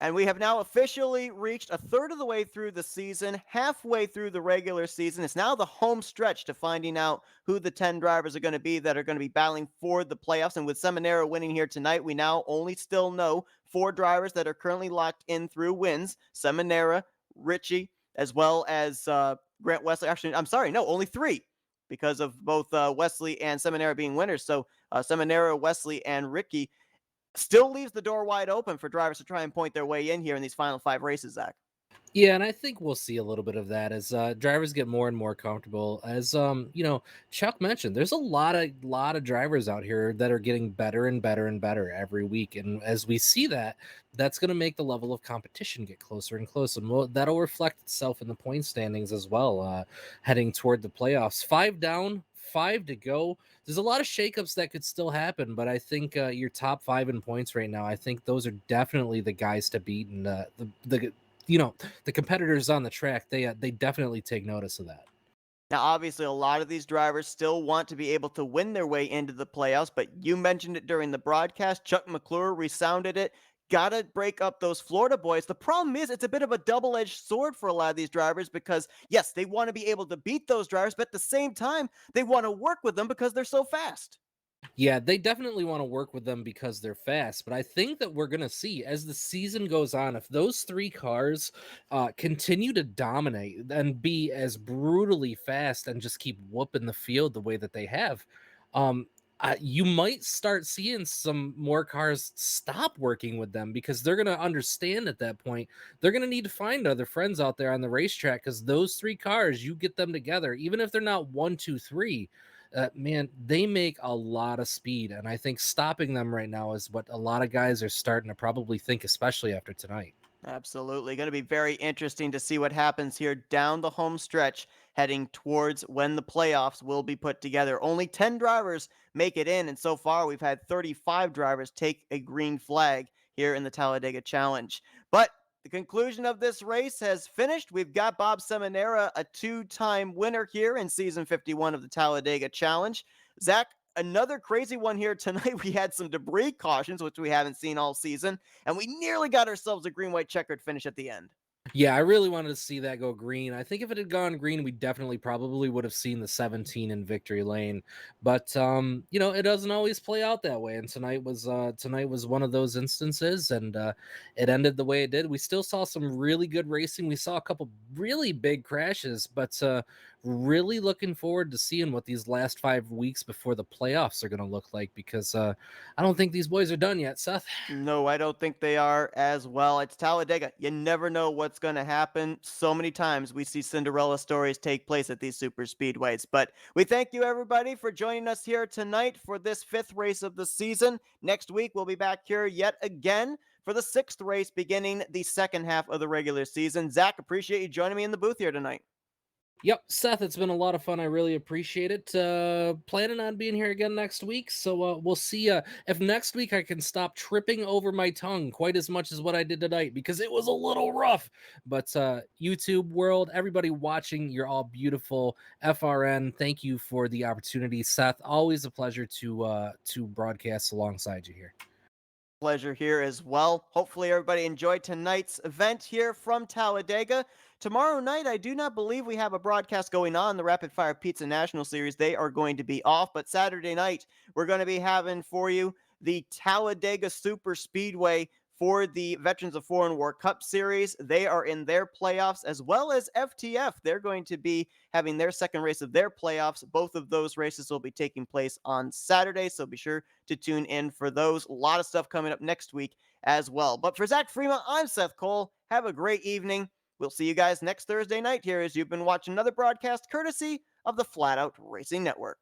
And we have now officially reached a third of the way through the season, halfway through the regular season. It's now the home stretch to finding out who the 10 drivers are going to be that are going to be battling for the playoffs. And with Seminara winning here tonight, we now only still know 4 drivers that are currently locked in through wins: Seminara, Richie, as well as Grant Wesley. Actually, I'm sorry, no, only 3, because of both Wesley and Seminara being winners. So Seminara, Wesley, and Ricky still leaves the door wide open for drivers to try and point their way in here in these final 5 races, Zach.
Yeah, and I think we'll see a little bit of that as drivers get more and more comfortable. As Chuck mentioned, there's a lot of drivers out here that are getting better and better and better every week, and as we see that, that's going to make the level of competition get closer and closer. And that'll reflect itself in the point standings as well, heading toward the playoffs. 5 down, 5 to go. There's a lot of shakeups that could still happen, but I think your top 5 in points right now, I think those are definitely the guys to beat, and the the competitors on the track, they definitely take notice of that.
Now, obviously, a lot of these drivers still want to be able to win their way into the playoffs, but you mentioned it during the broadcast. Chuck McClure resounded it. Got to break up those Florida boys. The problem is, it's a bit of a double edged sword for a lot of these drivers because, yes, they want to be able to beat those drivers, but at the same time, they want to work with them because they're so fast.
Yeah, they definitely want to work with them because they're fast. But I think that we're going to see as the season goes on, if those 3 cars continue to dominate and be as brutally fast and just keep whooping the field the way that they have, um, you might start seeing some more cars stop working with them because they're going to understand at that point they're going to need to find other friends out there on the racetrack, because those 3 cars, you get them together, even if they're not 1, 2, 3, man, they make a lot of speed, and I think stopping them right now is what a lot of guys are starting to probably think, especially after tonight.
Absolutely. Going to be very interesting to see what happens here down the home stretch, heading towards when the playoffs will be put together. Only 10 drivers make it in, and so far we've had 35 drivers take a green flag here in the Talladega Challenge. But the conclusion of this race has finished. We've got Bob Seminara, a 2-time winner here in season 51 of the Talladega Challenge. Zach, another crazy one here tonight. We had some debris cautions, which we haven't seen all season, and we nearly got ourselves a green white checkered finish at the end.
Yeah, I really wanted to see that go green. I think if it had gone green, we definitely probably would have seen the 17 in victory lane. But it doesn't always play out that way. And tonight was one of those instances, and it ended the way it did. We still saw some really good racing. We saw a couple really big crashes, but really looking forward to seeing what these last 5 weeks before the playoffs are going to look like, because I don't think these boys are done yet, Seth.
No, I don't think they are as well. It's Talladega. You never know what's going to happen. So many times we see Cinderella stories take place at these super speedways. But we thank you, everybody, for joining us here tonight for this 5th race of the season. Next week, we'll be back here yet again for the 6th race, beginning the second half of the regular season. Zach, appreciate you joining me in the booth here tonight.
Yep, Seth, it's been a lot of fun. I really appreciate it. Planning on being here again next week, so we'll see if next week I can stop tripping over my tongue quite as much as what I did tonight, because it was a little rough. But YouTube world, everybody watching, you're all beautiful. FRN, thank you for the opportunity. Seth, always a pleasure to broadcast alongside you here.
Pleasure here as well. Hopefully, everybody enjoyed tonight's event here from Talladega. Tomorrow night, I do not believe we have a broadcast going on. The Rapid Fire Pizza National Series, they are going to be off. But Saturday night, we're going to be having for you the Talladega Super Speedway for the Veterans of Foreign War Cup Series. They are in their playoffs, as well as FTF. They're going to be having their second race of their playoffs. Both of those races will be taking place on Saturday, so be sure to tune in for those. A lot of stuff coming up next week as well. But for Zach Freeman, I'm Seth Cole. Have a great evening. We'll see you guys next Thursday night here as you've been watching another broadcast courtesy of the Flatout Racing Network.